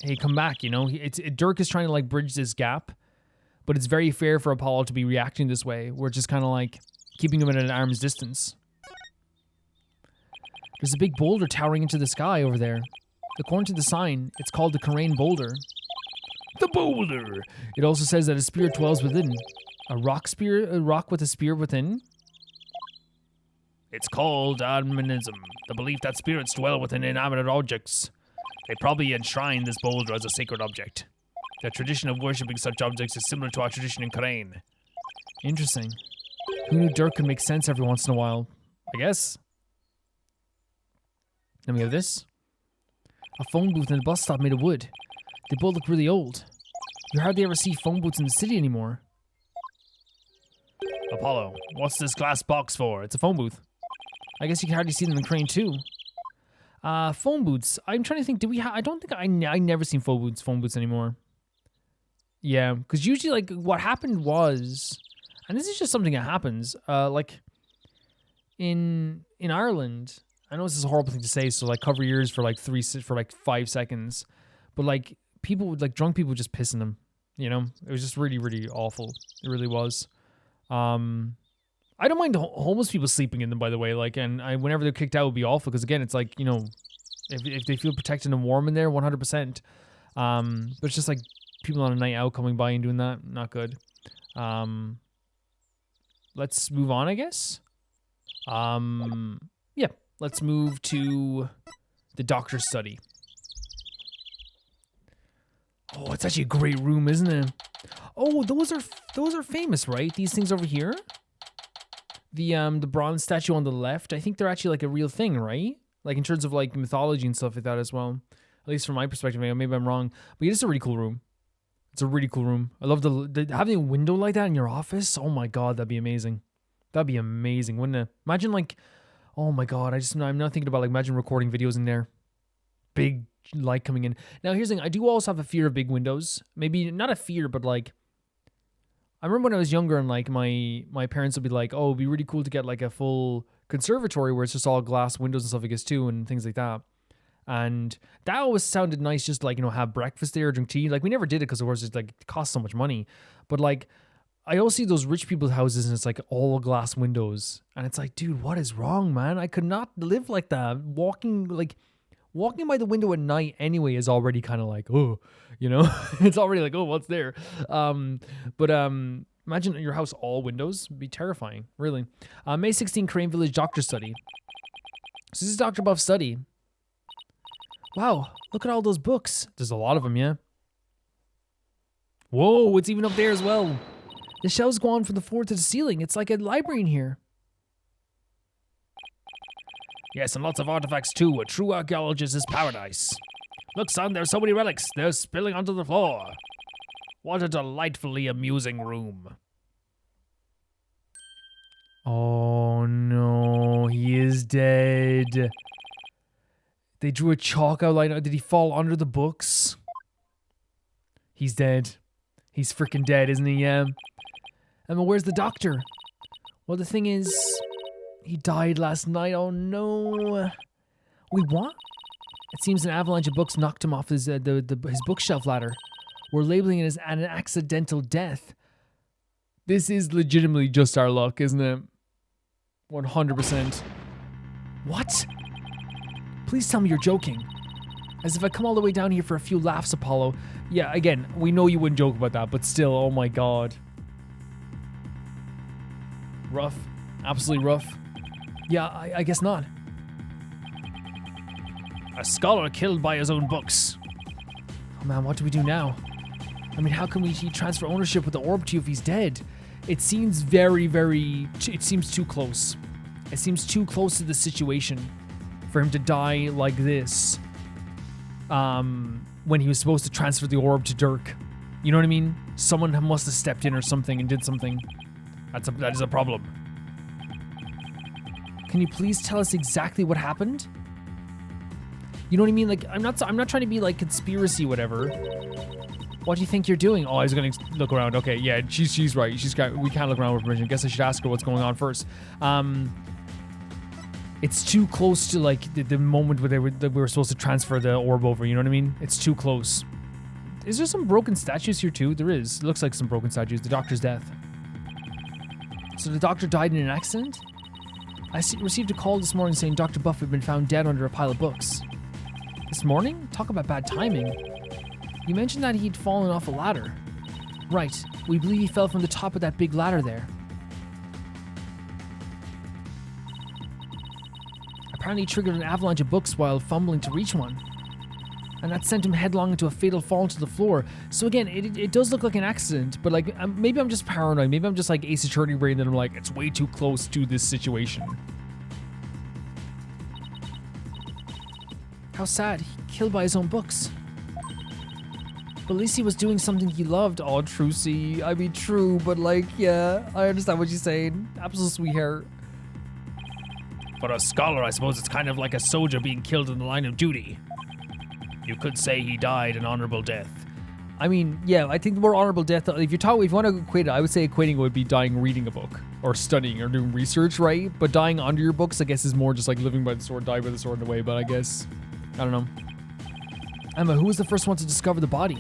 hey, come back. You know, Dhurke is trying to like bridge this gap, but it's very fair for Apollo to be reacting this way. We're just kind of like keeping him at an arm's distance. There's a big boulder towering into the sky over there. According to the sign, it's called the Karain Boulder. The boulder! It also says that a spirit dwells within. A rock with a spirit within? It's called animism, the belief that spirits dwell within inanimate objects. They probably enshrine this boulder as a sacred object. The tradition of worshipping such objects is similar to our tradition in Karain. Interesting. Who knew Dhurke could make sense every once in a while? I guess. Then we have this. A phone booth in a bus stop made of wood. They both look really old. You hardly ever see phone booths in the city anymore. Apollo, what's this glass box for? It's a phone booth. I guess you can hardly see them in Crane too. Phone booths. I'm trying to think. Do we? I don't think I never seen phone booths anymore. Yeah, because usually like what happened was, and this is just something that happens. Like in Ireland, I know this is a horrible thing to say. So like cover your ears for like 5 seconds, but like people would like drunk people would just piss in them. You know, it was just really really awful. It really was. I don't mind homeless people sleeping in them, by the way. Like, and whenever they're kicked out, it would be awful because again, it's like, you know, if they feel protected and warm in there, 100%. But it's just like people on a night out coming by and doing that, not good. Let's move on, I guess. Yeah, let's move to the doctor's study. Oh, it's actually a great room, isn't it? Oh, those are famous, right? These things over here. The bronze statue on the left, I think they're actually like a real thing, right? Like in terms of like mythology and stuff like that as well. At least from my perspective, maybe I'm wrong. But yeah, it's a really cool room. It's a really cool room. I love having a window like that in your office. Oh my god, that'd be amazing. That'd be amazing, wouldn't it? Imagine like, oh my god, I'm not thinking about like imagine recording videos in there. Big light coming in. Now here's the thing, I do also have a fear of big windows. Maybe not a fear, but like I remember when I was younger and like my parents would be like, oh, it'd be really cool to get like a full conservatory where it's just all glass windows and stuff, I guess, too, and things like that. And that always sounded nice, just like, you know, have breakfast there, drink tea. Like we never did it because of course it like costs so much money. But like I always see those rich people's houses and it's like all glass windows. And it's like, dude, what is wrong, man? I could not live like that. Walking by the window at night anyway is already kind of like, oh, you know, it's already like, oh, what's there? But imagine your house all windows. It'd be terrifying, really. May 16, Crane Village Doctor Study. So this is Dr. Buff's study. Wow, look at all those books. There's a lot of them, yeah. Whoa, it's even up there as well. The shelves go on from the floor to the ceiling. It's like a library in here. Yes, and lots of artifacts too. A true archaeologist's paradise. Look, son, there's so many relics. They're spilling onto the floor. What a delightfully amusing room. Oh no, he is dead. They drew a chalk outline. Did he fall under the books? He's dead. He's freaking dead, isn't he? Yeah. Emma, where's the doctor? Well, the thing is, he died last night. Oh no. Wait, what? It seems an avalanche of books knocked him off his bookshelf ladder. We're labeling it as an accidental death. This is legitimately just our luck, isn't it? 100%. What? Please tell me you're joking. As if I come all the way down here for a few laughs, Apollo. Yeah, again, we know you wouldn't joke about that, but still, oh my god. Rough. Absolutely rough. Yeah, I guess not. A scholar killed by his own books. Oh man, what do we do now? I mean, how can we transfer ownership with the orb to you if he's dead? It seems it seems too close. It seems too close to the situation for him to die like this. When he was supposed to transfer the orb to Dhurke. You know what I mean? Someone must have stepped in or something and did something. That is a problem. Can you please tell us exactly what happened? You know what I mean? Like, I'm not trying to be like conspiracy whatever. What do you think you're doing? Oh, I was gonna look around. Okay, yeah, she's right. We can't look around with permission. Guess I should ask her what's going on first. It's too close to like the moment where we were supposed to transfer the orb over. You know what I mean? It's too close. Is there some broken statues here too? There is. It looks like some broken statues. The doctor's death. So the doctor died in an accident? I received a call this morning saying Dr. Buff had been found dead under a pile of books. This morning? Talk about bad timing. You mentioned that he'd fallen off a ladder. Right. We believe he fell from the top of that big ladder there. Apparently he triggered an avalanche of books while fumbling to reach one. And that sent him headlong into a fatal fall to the floor. So again, it does look like an accident, but like maybe I'm just paranoid. Maybe I'm just like Ace Attorney brain that I'm like, it's way too close to this situation. How sad. He killed by his own books. But at least he was doing something he loved. Oh, Trucy. I mean, true, but like, yeah, I understand what you're saying. Absolute sweetheart. For a scholar, I suppose it's kind of like a soldier being killed in the line of duty. You could say he died an honorable death. I mean, yeah, I think the more honorable death, if you want to equate it, I would say equating it would be dying reading a book or studying or doing research, right? But dying under your books, I guess, is more just like living by the sword, die by the sword in a way, but I guess, I don't know. Emma, who was the first one to discover the body?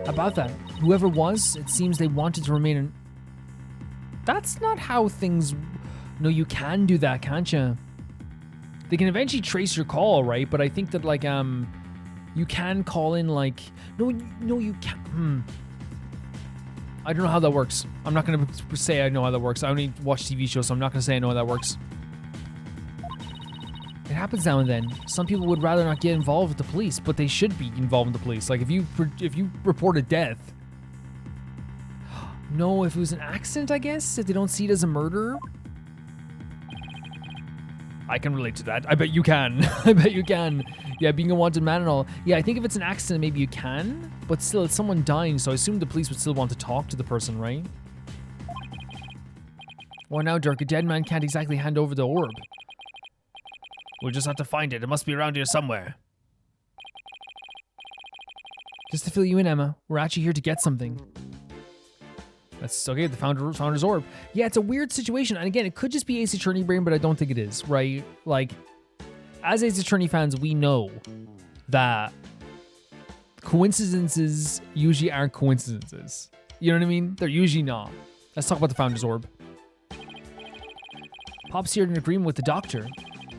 About that, whoever was, it seems they wanted to remain in... That's not how things... No, you can do that, can't you? They can eventually trace your call, right? But I think that, like, you can call in, like... No, you can't. I don't know how that works. I'm not going to say I know how that works. I only watch TV shows, so I'm not going to say I know how that works. It happens now and then. Some people would rather not get involved with the police, but they should be involved in the police. Like, if you report a death... No, if it was an accident, I guess? If they don't see it as a murder... I can relate to that. I bet you can. I bet you can. Yeah, being a wanted man and all. Yeah, I think if it's an accident, maybe you can. But still, it's someone dying, so I assume the police would still want to talk to the person, right? Well, now, Dhurke, a dead man can't exactly hand over the orb. We'll just have to find it. It must be around here somewhere. Just to fill you in, Emma, we're actually here to get something. That's okay, the founder's orb. Yeah, it's a weird situation. And again, it could just be Ace Attorney brain, but I don't think it is, right? Like, as Ace Attorney fans, we know that coincidences usually aren't coincidences. You know what I mean? They're usually not. Let's talk about the founder's orb. Pop's here in agreement with the doctor.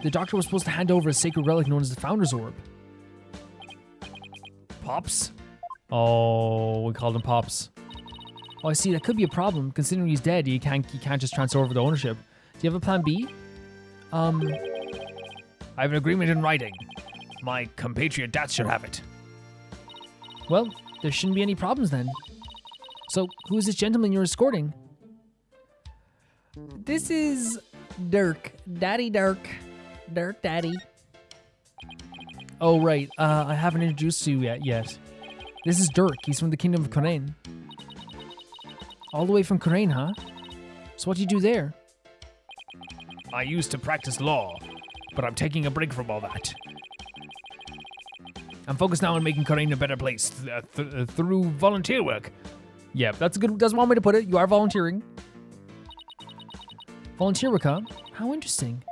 The doctor was supposed to hand over a sacred relic known as the founder's orb. Pops? Oh, we called him Pops. Oh, I see. That could be a problem. Considering he's dead, you can't just transfer over the ownership. Do you have a plan B? I have an agreement in writing. My compatriot Dats should have it. Well, there shouldn't be any problems then. So, who is this gentleman you're escorting? This is Dhurke. Daddy Dhurke. Dhurke Daddy. Oh, right. I haven't introduced you yet. This is Dhurke. He's from the Kingdom of Khura'in. All the way from Khura'in, huh? So what do you do there? I used to practice law, but I'm taking a break from all that. I'm focused now on making Khura'in a better place through volunteer work. Yeah, that's one way to put it. You are volunteering. Volunteer work, huh? How interesting.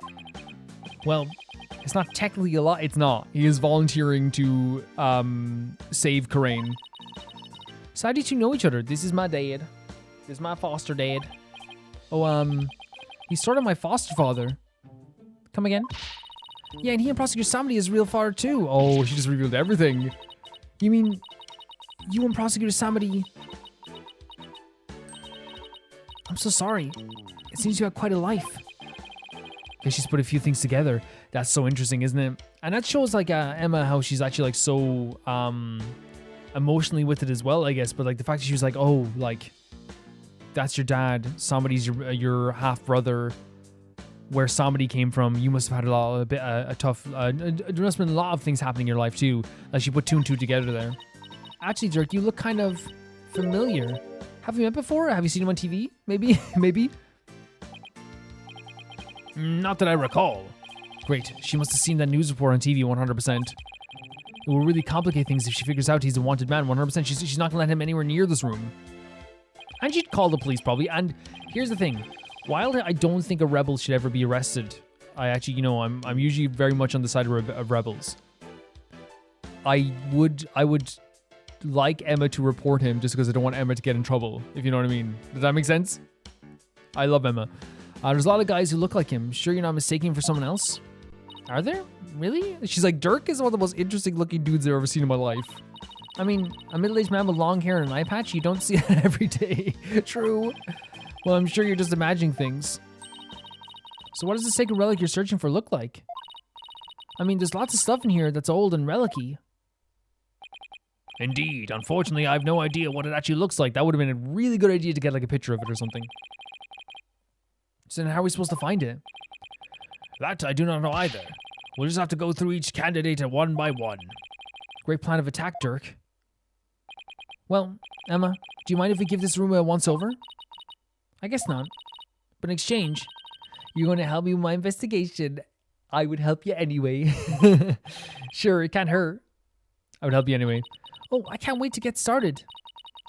Well, it's not technically a lot. It's not. He is volunteering to save Khura'in. So how do you two know each other? This is my dad. This is my foster dad. Oh, he's sort of my foster father. Come again? Yeah, and he and Prosecutor Samedi is real father too. Oh, she just revealed everything. You mean you and Prosecutor Samedi? I'm so sorry. It seems you had quite a life. Okay, she's put a few things together. That's so interesting, isn't it? And that shows like Emma how she's actually like so emotionally with it as well, I guess. But like the fact that she was like, oh, like that's your dad. Somebody's your half brother. Where somebody came from, you must have had a tough. There must have been a lot of things happening in your life too. Like she put two and two together there. Actually, Dhurke, you look kind of familiar. Have we met before? Have you seen him on TV? Maybe, maybe. Not that I recall. Great. She must have seen that news report on TV 100%. It It will really complicate things if she figures out he's a wanted man. 100%. She's not gonna let him anywhere near this room. And she'd call the police probably. And here's the thing. While I don't think a rebel should ever be arrested, I actually, you know, I'm usually very much on the side of rebels. I would like Emma to report him just because I don't want Emma to get in trouble, if you know what I mean. Does that make sense? I love Emma. There's a lot of guys who look like him. Sure you're not mistaking him for someone else? Are there? Really? She's like, Dhurke is one of the most interesting looking dudes I've ever seen in my life. I mean, a middle-aged man with long hair and an eye patch, you don't see that every day. True. Well, I'm sure you're just imagining things. So what does the sacred relic you're searching for look like? I mean, there's lots of stuff in here that's old and relic-y. Indeed. Unfortunately, I have no idea what it actually looks like. That would have been a really good idea to get like a picture of it or something. So then how are we supposed to find it? That I do not know either. We'll just have to go through each candidate one by one. Great plan of attack, Dhurke. Well, Emma, do you mind if we give this room a once-over? I guess not. But in exchange, you're going to help me with my investigation. I would help you anyway. Sure, it can't hurt. I would help you anyway. Oh, I can't wait to get started.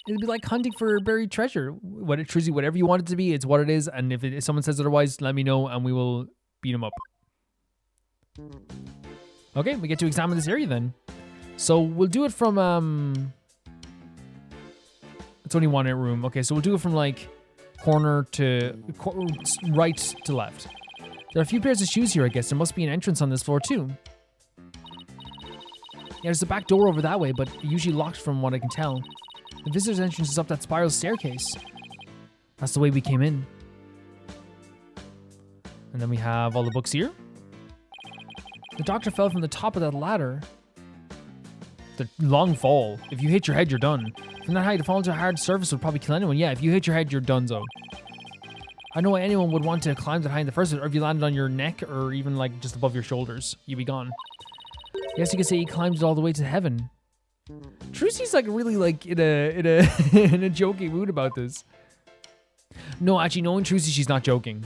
It'll be like hunting for buried treasure. Whatever you want it to be, it's what it is. And if someone says otherwise, let me know and we will beat them up. Okay, we get to examine this area then. So we'll do it from, it's only one room. Okay, so we'll do it from like corner to right to left. There are a few pairs of shoes here, I guess. There must be an entrance on this floor too. Yeah, there's a back door over that way, but usually locked from what I can tell. The visitor's entrance is up that spiral staircase. That's the way we came in. And then we have all the books here. The doctor fell from the top of that ladder. The long fall. If you hit your head, you're done. From that height, to fall into a hard surface would probably kill anyone. Yeah, if you hit your head, you're donezo. I don't know why anyone would want to climb that high in the first place, or if you landed on your neck, or even like just above your shoulders, you'd be gone. I guess you could say he climbed it all the way to heaven. Trucy's like really like in a in a joking mood about this. No, actually, knowing Trucy, she's not joking.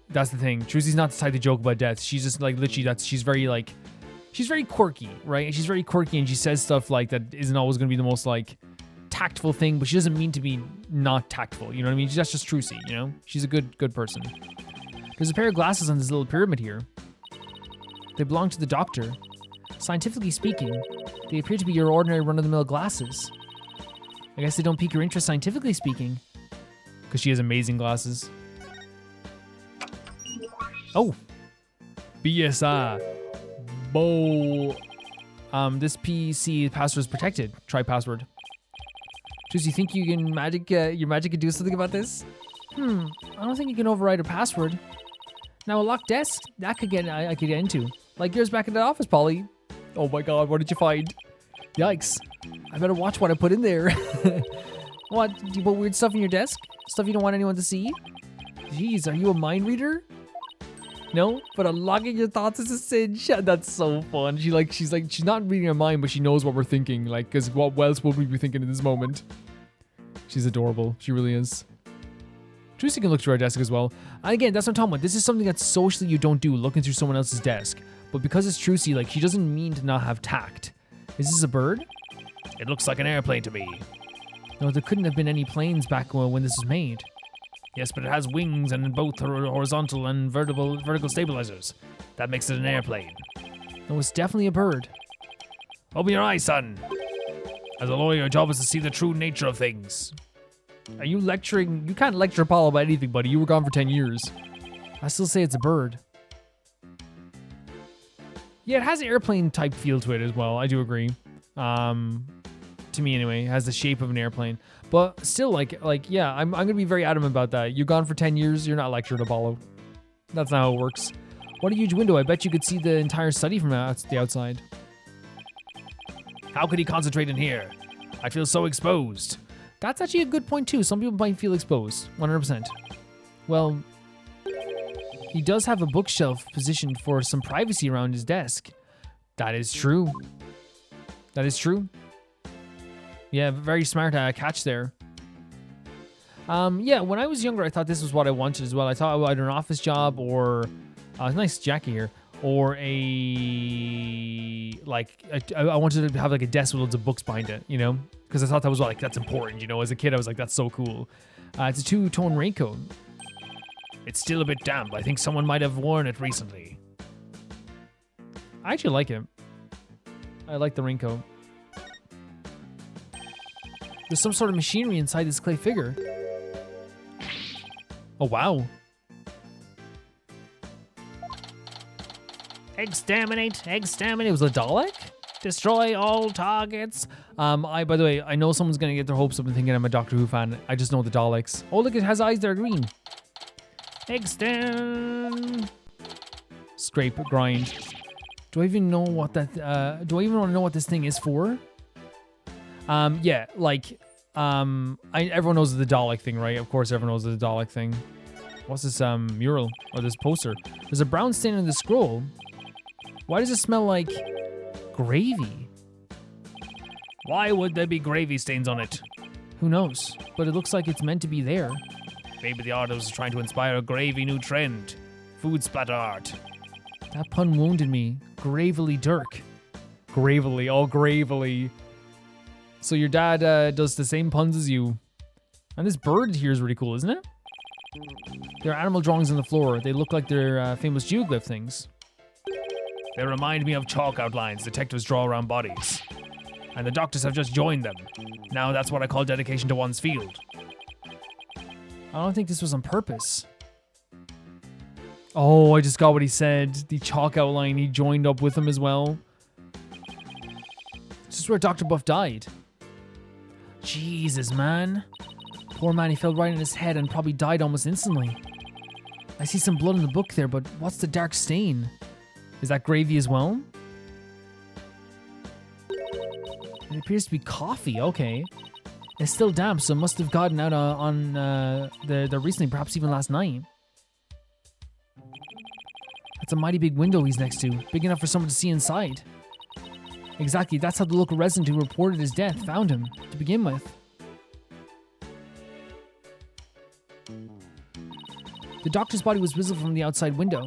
That's the thing. Trucy's not the type to joke about death. She's just like literally she's very quirky, right? She's very quirky and she says stuff like that isn't always going to be the most like tactful thing, but she doesn't mean to be not tactful. You know what I mean? That's just Trucy, you know? She's a good person. There's a pair of glasses on this little pyramid here. They belong to the doctor. Scientifically speaking, they appear to be your ordinary run-of-the-mill glasses. I guess they don't pique your interest scientifically speaking. Because she has amazing glasses. Oh! BSI. Bo. This PC password is protected. Try password. Does you think you can your magic can do something about this? I don't think you can override a password. Now a locked desk, I could get into. Like yours back in the office, Polly. Oh my god, what did you find? Yikes. I better watch what I put in there. What? Do you put weird stuff in your desk? Stuff you don't want anyone to see? Jeez, are you a mind reader? No? But unlocking your thoughts is a sin. That's so fun. She's not reading her mind, but she knows what we're thinking. Like, because what else would we be thinking in this moment? She's adorable. She really is. Trucy can look through our desk as well. And again, that's what I'm talking about. This is something that socially you don't do, looking through someone else's desk. But because it's Trucy, like, she doesn't mean to not have tact. Is this a bird? It looks like an airplane to me. No, there couldn't have been any planes back when this was made. Yes, but it has wings and both horizontal and vertical stabilizers. That makes it an airplane. No, it's definitely a bird. Open your eyes, son. As a lawyer, your job is to see the true nature of things. Are you lecturing? You can't lecture Apollo about anything, buddy. You were gone for 10 years. I still say it's a bird. Yeah, it has an airplane type feel to it as well. I do agree. To me anyway, it has the shape of an airplane. But still, yeah, I'm gonna be very adamant about that. You're gone for 10 years, you're not lectured, Apollo. That's not how it works. What a huge window. I bet you could see the entire study from the outside. How could he concentrate in here? I feel so exposed. That's actually a good point too. Some people might feel exposed, 100%. Well, he does have a bookshelf positioned for some privacy around his desk. That is true. That is true. Yeah, very smart catch there. Yeah, when I was younger, I thought this was what I wanted as well. I thought I had an office job or... nice jacket here. or a like I wanted to have like a desk with loads of books behind it, you know, because I thought that was like that's important, you know. As a kid, I was like, that's so cool. It's a two-tone raincoat. It's still a bit damp. I think someone might have worn it recently. I actually like it. I like the raincoat. There's some sort of machinery inside this clay figure. Oh, wow. Exterminate. It was a Dalek? Destroy all targets. By the way, I know someone's gonna get their hopes up and thinking I'm a Doctor Who fan. I just know the Daleks. Oh, look, it has eyes that are green. Extend. Scrape, grind. Do I even know what that, do I even want to know what this thing is for? Yeah, like, everyone knows the Dalek thing, right? Of course everyone knows the Dalek thing. What's this, mural, or this poster? There's a brown stain on the scroll. Why does it smell like gravy? Why would there be gravy stains on it? Who knows? But it looks like it's meant to be there. Maybe the artist was trying to inspire a gravy new trend. Food splatter art. That pun wounded me. Gravely Dhurke. Gravely, all gravely. So your dad does the same puns as you. And this bird here is really cool, isn't it? There are animal drawings on the floor. They look like they're famous geoglyph things. They remind me of chalk outlines detectives draw around bodies. And the doctors have just joined them. Now that's what I call dedication to one's field. I don't think this was on purpose. Oh, I just got what he said. The chalk outline, he joined up with him as well. This is where Dr. Buff died. Jesus, man. Poor man, he fell right on his head and probably died almost instantly. I see some blood in the book there, but what's the dark stain? Is that gravy as well? It appears to be coffee, okay. It's still damp, so it must have gotten out on the recently, perhaps even last night. That's a mighty big window he's next to, big enough for someone to see inside. Exactly, that's how the local resident who reported his death found him, to begin with. The doctor's body was visible from the outside window,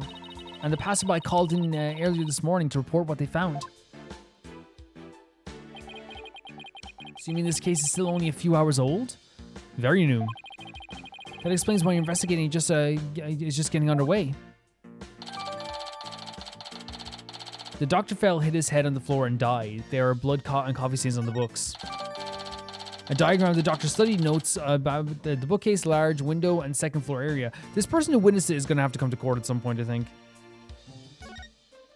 and the passerby called in earlier this morning to report what they found. So you mean this case is still only a few hours old? Very new. That explains why investigating is just getting underway. The doctor fell, hit his head on the floor, and died. There are blood and coffee stains on the books. A diagram of the doctor's study notes about the bookcase, large window, and second floor area. This person who witnessed it is going to have to come to court at some point, I think.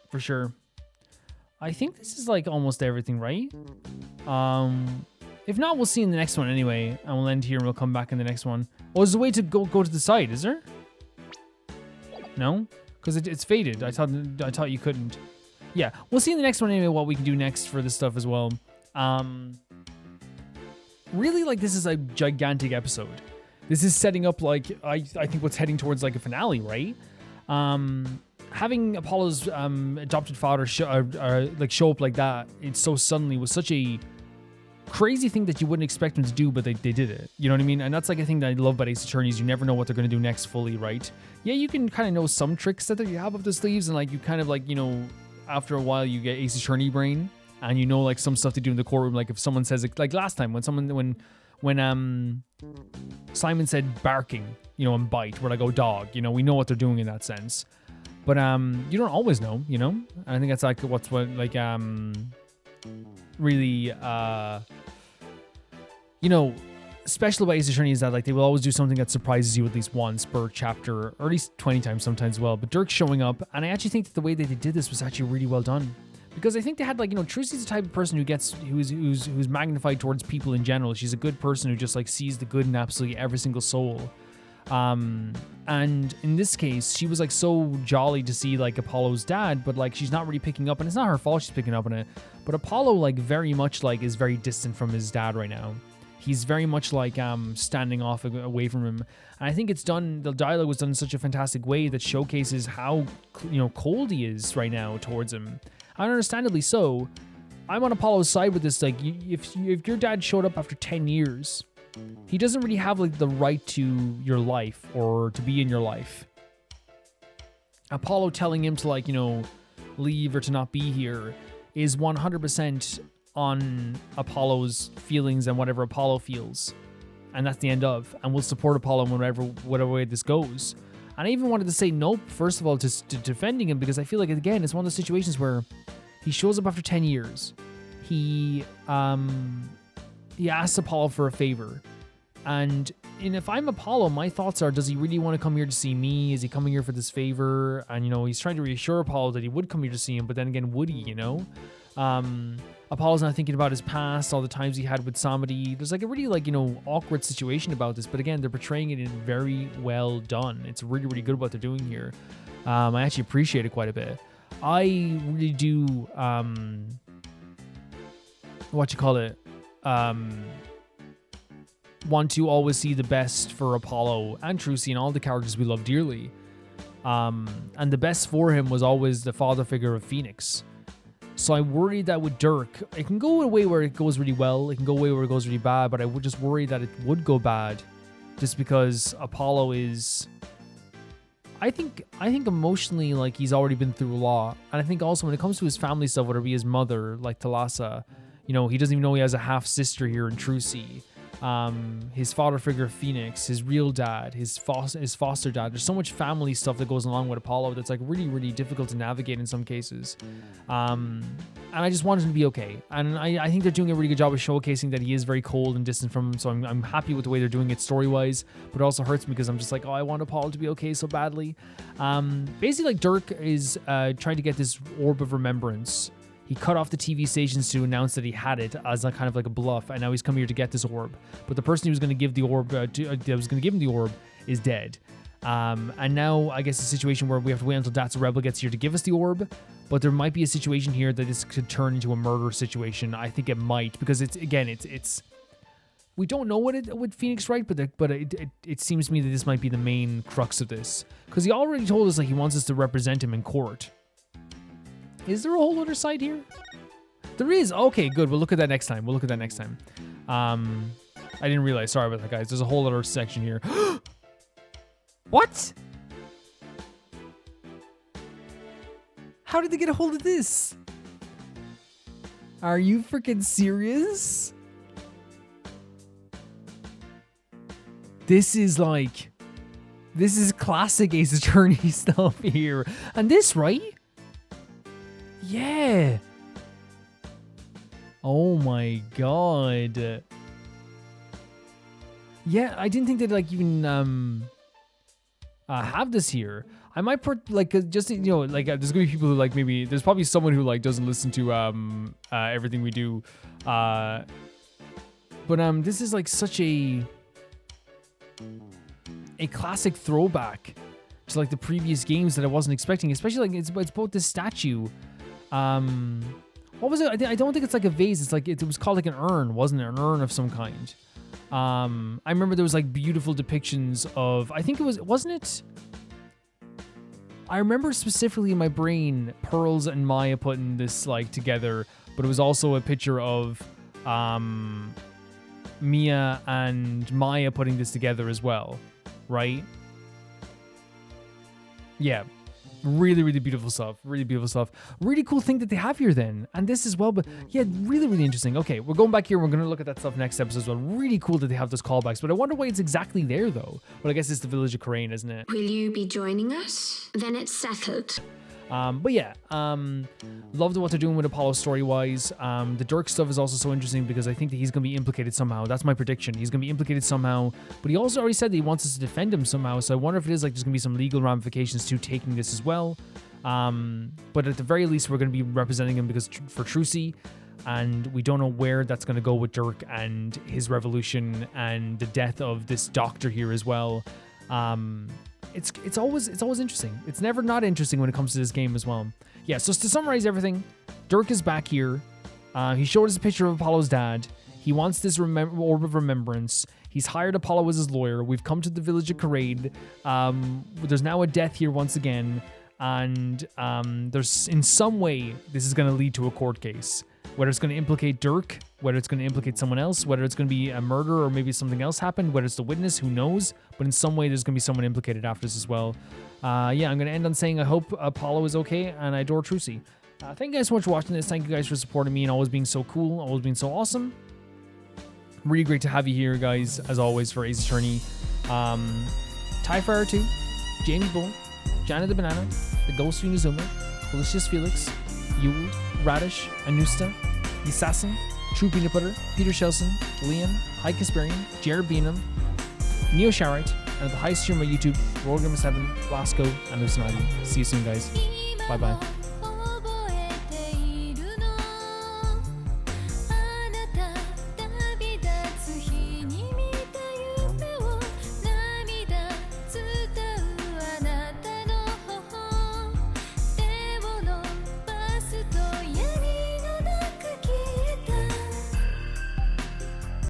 For sure. I think this is like almost everything, right? If not, we'll see in the next one anyway. And we'll end here and we'll come back in the next one. Oh, there's a way to go to the side, is there? No? Because it's faded. I thought you couldn't. Yeah, we'll see in the next one anyway what we can do next for this stuff as well. Really, like, this is a gigantic episode. This is setting up, like, I think what's heading towards, like, a finale, right? Having Apollo's adopted father show up like that, it's so suddenly, was such a crazy thing that you wouldn't expect them to do, but they did it. You know what I mean? And that's like a thing that I love about Ace Attorneys. You never know what they're going to do next fully, right? Yeah, you can kind of know some tricks that you have up the sleeves, and like you kind of like, you know, after a while you get Ace Attorney brain, and you know like some stuff to do in the courtroom. Like if someone says it, like last time when Simon said barking, you know, and bite, we're like, oh, dog, you know, we know what they're doing in that sense. But you don't always know, you know? And I think that's like really you know, special about Ace Attorney is that like they will always do something that surprises you at least once per chapter, or at least 20 times sometimes as well. But Dhurke showing up, and I actually think that the way that they did this was actually really well done. Because I think they had like, you know, Trucy's the type of person who's magnified towards people in general. She's a good person who just like sees the good in absolutely every single soul. And in this case, she was like so jolly to see like Apollo's dad, but like she's not really picking up, and it's not her fault she's picking up on it. But Apollo like very much like is very distant from his dad right now. He's very much like standing off away from him. And I think it's done, the dialogue was done in such a fantastic way that showcases how, you know, cold he is right now towards him. And understandably so. I'm on Apollo's side with this. Like, if your dad showed up after 10 years, he doesn't really have like the right to your life or to be in your life. Apollo telling him to like, you know, leave or to not be here is 100% on Apollo's feelings and whatever Apollo feels. And that's the end of. And we'll support Apollo in whatever way this goes. And I even wanted to say nope, first of all, to defending him, because I feel like, again, it's one of those situations where he shows up after 10 years. He asks Apollo for a favor. And if I'm Apollo, my thoughts are, does he really want to come here to see me? Is he coming here for this favor? And, he's trying to reassure Apollo that he would come here to see him, but then again, would he, Apollo's not thinking about his past, all the times he had with Samadi. There's like a really awkward situation about this, but again, they're portraying it in very well done. It's really, really good what they're doing here. I actually appreciate it quite a bit. I really do, want to always see the best for Apollo and Trucy and all the characters we love dearly. And the best for him was always the father figure of Phoenix. So I worried that with Dhurke, it can go in a way where it goes really well, it can go a way where it goes really bad, but I would just worry that it would go bad just because Apollo is... I think emotionally, he's already been through a lot. And I think also when it comes to his family stuff, whether it be his mother, like Thalassa, he doesn't even know he has a half-sister here in Trucy. His father figure Phoenix, his real dad, his foster dad. There's so much family stuff that goes along with Apollo that's really, really difficult to navigate in some cases. And I just wanted him to be okay. And I think they're doing a really good job of showcasing that he is very cold and distant from him. So I'm happy with the way they're doing it story-wise, but it also hurts me because I'm just like, I want Apollo to be okay so badly. Basically, Dhurke is trying to get this orb of remembrance. He cut off the TV stations to announce that he had it as a kind of like a bluff, and now he's come here to get this orb. But the person who was going to give the orb, that was going to give him the orb, is dead. And now I guess a situation where we have to wait until That's a Rebel gets here to give us the orb. But there might be a situation here that this could turn into a murder situation. I think it might, because it's we don't know what it with Phoenix Wright, but it seems to me that this might be the main crux of this, because he already told us he wants us to represent him in court. Is there a whole other side here? There is. Okay, good. We'll look at that next time. I didn't realize. Sorry about that, guys. There's a whole other section here. What? How did they get a hold of this? Are you freaking serious? This is classic Ace Attorney stuff here. And this, right? Yeah. Oh my god. Yeah, I didn't think they'd even have this here. I might put there's gonna be people who maybe there's probably someone who doesn't listen to everything we do. But this is such a classic throwback to the previous games that I wasn't expecting, especially it's both this statue. What was it? I don't think it's a vase. It's it was called an urn, wasn't it? An urn of some kind. I remember there was beautiful depictions of, I think it wasn't it? I remember specifically in my brain, Pearls and Maya putting this together, but it was also a picture of Mia and Maya putting this together as well, right? Yeah. Really, really beautiful stuff. Really beautiful stuff. Really cool thing that they have here then. And this as well, but yeah, really, really interesting. Okay, we're going back here. We're going to look at that stuff next episode as well. Really cool that they have those callbacks, but I wonder why it's exactly there though. Well, I guess it's the village of Karain, isn't it? Will you be joining us? Then it's settled. But yeah, loved what they're doing with Apollo story-wise. The Dhurke stuff is also so interesting because I think that he's going to be implicated somehow. That's my prediction. He's going to be implicated somehow, but he also already said that he wants us to defend him somehow, so I wonder if it is there's going to be some legal ramifications to taking this as well. But at the very least, we're going to be representing him for Trucy, and we don't know where that's going to go with Dhurke and his revolution and the death of this doctor here as well. It's always interesting. It's never not interesting when it comes to this game as well. Yeah, so to summarize everything, Dhurke is back here. He showed us a picture of Apollo's dad. He wants this orb of remembrance. He's hired Apollo as his lawyer. We've come to the village of Karain. There's now a death here once again. And there's in some way this is going to lead to a court case. Whether it's going to implicate Dhurke, whether it's going to implicate someone else, whether it's going to be a murder or maybe something else happened, whether it's the witness, who knows? But in some way, there's going to be someone implicated after this as well. Yeah, I'm going to end on saying I hope Apollo is okay, and I adore Trucy. Thank you guys so much for watching this. Thank you guys for supporting me and always being so cool, always being so awesome. Really great to have you here, guys, as always, for Ace Attorney. Tyfire 2, Jamie Bull, Janet the Banana, The Ghost of Inazuma, Felicius Felix, Yule, Radish, Anusta, The Assassin, True Peanut Butter, Peter Shelson, Liam, High Casparian, Jared Beanham, Neo Sharite, and at the highest tier of my YouTube, Rollgame7, Blasco, and Lucinati. See you soon, guys. Bye-bye.